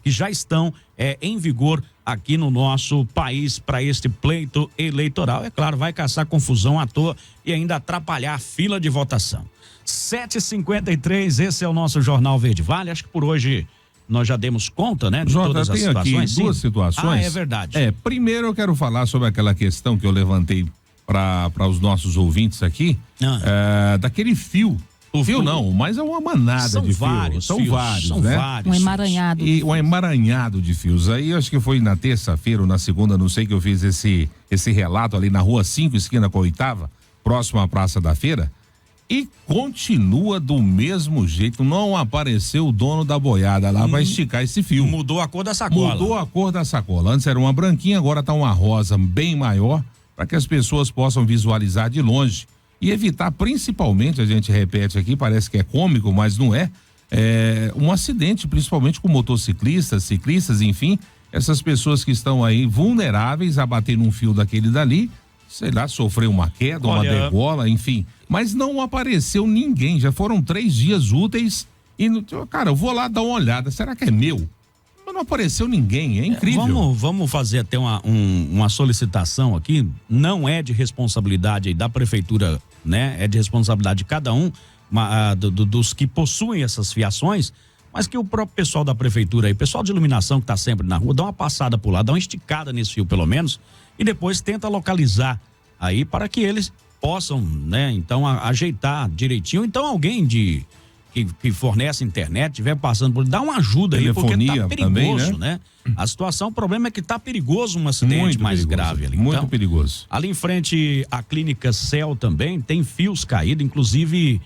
já estão em vigor aqui no nosso país para este pleito eleitoral. É claro, vai caçar confusão à toa e ainda atrapalhar a fila de votação. 7h53, esse é o nosso Jornal Verde Vale. Acho que por hoje nós já demos conta, né? De todas as situações. Aqui duas situações. É verdade. Primeiro eu quero falar sobre aquela questão que eu levantei para os nossos ouvintes aqui, daquele fio. Fio não, mas é uma manada de fios. São vários, né? Um emaranhado. Um emaranhado de fios. Aí acho que foi na terça-feira ou na segunda, não sei, que eu fiz esse relato ali na Rua 5, esquina com a 8ª, próximo à Praça da Feira. E continua do mesmo jeito, não apareceu o dono da boiada lá para esticar esse fio. Mudou a cor da sacola. Mudou a cor da sacola. Antes era uma branquinha, agora tá uma rosa bem maior, para que as pessoas possam visualizar de longe. E evitar, principalmente, a gente repete aqui, parece que é cômico, mas não é, um acidente, principalmente com motociclistas, ciclistas, enfim, essas pessoas que estão aí vulneráveis a bater num fio daquele dali, sei lá, sofrer uma queda, uma degola, enfim. Mas não apareceu ninguém, já foram 3 dias úteis e, cara, eu vou lá dar uma olhada, será que é meu? Não apareceu ninguém, é incrível. Vamos fazer até uma solicitação aqui, não é de responsabilidade da prefeitura, né? É de responsabilidade de cada um, dos que possuem essas fiações, mas que o próprio pessoal da prefeitura aí, pessoal de iluminação que está sempre na rua, dá uma passada por lá, dá uma esticada nesse fio pelo menos, e depois tenta localizar aí para que eles possam, né? Então ajeitar direitinho, então alguém que fornece internet, estiver passando por, dá uma ajuda aí, porque tá perigoso, também, né? A situação, o problema é que tá perigoso um acidente muito mais grave ali. Muito então, perigoso. Ali em frente à clínica Cel também, tem fios caídos, inclusive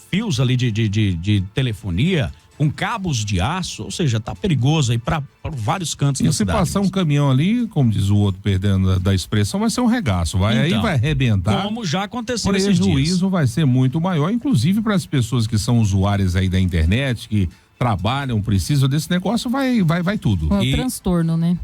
fios ali de telefonia, com cabos de aço, ou seja, tá perigoso aí para vários cantos da cidade. E se passar um caminhão ali, como diz o outro, perdendo da expressão, vai ser um regaço, aí vai arrebentar. Como já aconteceu esses dias. O prejuízo vai ser muito maior, inclusive para as pessoas que são usuárias aí da internet, que trabalham, precisam desse negócio, vai tudo. Um transtorno, né?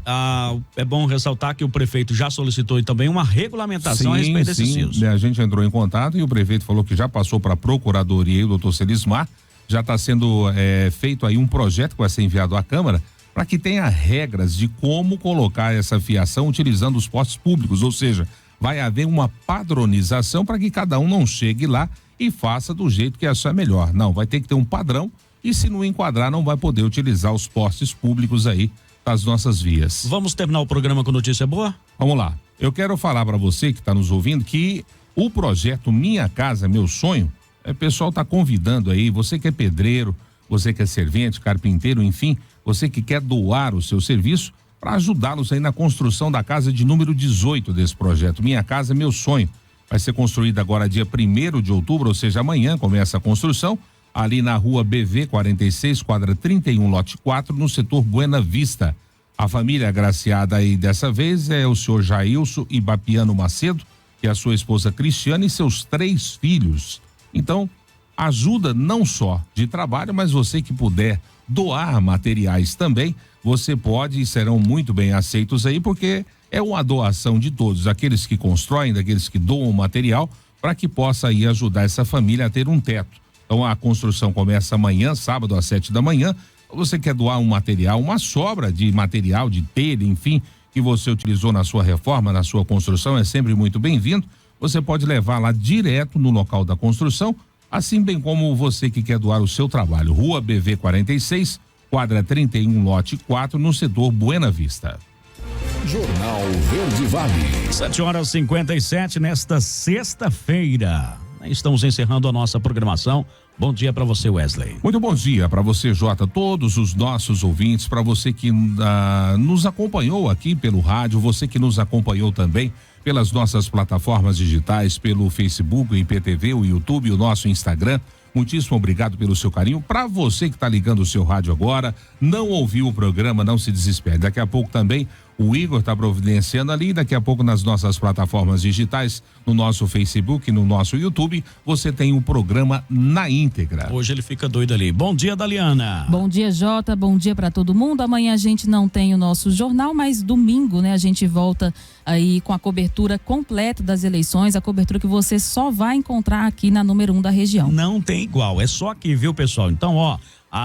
É bom ressaltar que o prefeito já solicitou também uma regulamentação a respeito desses fios. A gente entrou em contato e o prefeito falou que já passou para a procuradoria e o doutor Celismar, já está sendo feito aí um projeto que vai ser enviado à Câmara para que tenha regras de como colocar essa fiação utilizando os postes públicos, ou seja, vai haver uma padronização para que cada um não chegue lá e faça do jeito que achar melhor. Não, vai ter que ter um padrão e se não enquadrar não vai poder utilizar os postes públicos aí das nossas vias. Vamos terminar o programa com notícia boa? Vamos lá. Eu quero falar para você que está nos ouvindo que o projeto Minha Casa, Meu Sonho, o pessoal está convidando aí, você que é pedreiro, você que é servente, carpinteiro, enfim, você que quer doar o seu serviço para ajudá-los aí na construção da casa de número 18 desse projeto. Minha Casa, Meu Sonho. Vai ser construída agora dia 1º de outubro, ou seja, amanhã começa a construção, ali na rua BV 46, quadra 31, lote 4, no setor Buena Vista. A família agraciada aí dessa vez é o senhor Jailson Ibapiano Macedo, que é a sua esposa Cristiane e seus 3 filhos. Então, ajuda não só de trabalho, mas você que puder doar materiais também, você pode e serão muito bem aceitos aí, porque é uma doação de todos, aqueles que constroem, daqueles que doam material, para que possa aí ajudar essa família a ter um teto. Então, a construção começa amanhã, sábado às 7 da manhã. Você quer doar um material, uma sobra de material, de telha, enfim, que você utilizou na sua reforma, na sua construção, é sempre muito bem-vindo. Você pode levar lá direto no local da construção, assim bem como você que quer doar o seu trabalho. Rua BV 46, quadra 31, lote 4, no setor Buena Vista. Jornal Verde Vale. 7h57 nesta sexta-feira. Estamos encerrando a nossa programação. Bom dia para você, Wesley. Muito bom dia para você, Jota, todos os nossos ouvintes, para você que nos acompanhou aqui pelo rádio, você que nos acompanhou também pelas nossas plataformas digitais, pelo Facebook, o IPTV, o YouTube, o nosso Instagram. Muitíssimo obrigado pelo seu carinho. Para você que está ligando o seu rádio agora, não ouviu o programa, não se desespere. Daqui a pouco também o Igor está providenciando ali, daqui a pouco nas nossas plataformas digitais, no nosso Facebook, no nosso YouTube, você tem o programa na íntegra. Hoje ele fica doido ali. Bom dia, Daliana. Bom dia, Jota. Bom dia para todo mundo. Amanhã a gente não tem o nosso jornal, mas domingo, né, a gente volta aí com a cobertura completa das eleições, a cobertura que você só vai encontrar aqui na número 1 da região. Não tem igual, é só aqui, viu, pessoal? Então, ó,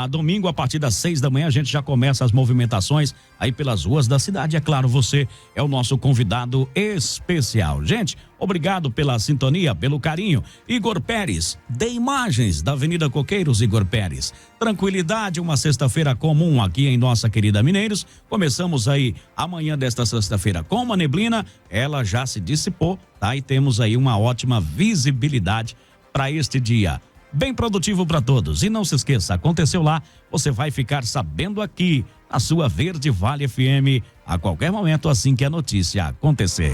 domingo, a partir das 6 da manhã, a gente já começa as movimentações aí pelas ruas da cidade. É claro, você é o nosso convidado especial. Gente, obrigado pela sintonia, pelo carinho. Igor Pérez, de imagens da Avenida Coqueiros, Igor Pérez. Tranquilidade, uma sexta-feira comum aqui em nossa querida Mineiros. Começamos aí amanhã desta sexta-feira com uma neblina, ela já se dissipou, tá? E temos aí uma ótima visibilidade para este dia. Bem produtivo para todos. E não se esqueça, aconteceu lá, você vai ficar sabendo aqui, na sua Verde Vale FM, a qualquer momento assim que a notícia acontecer.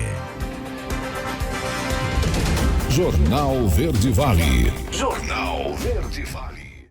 Jornal Verde Vale. Jornal Verde Vale.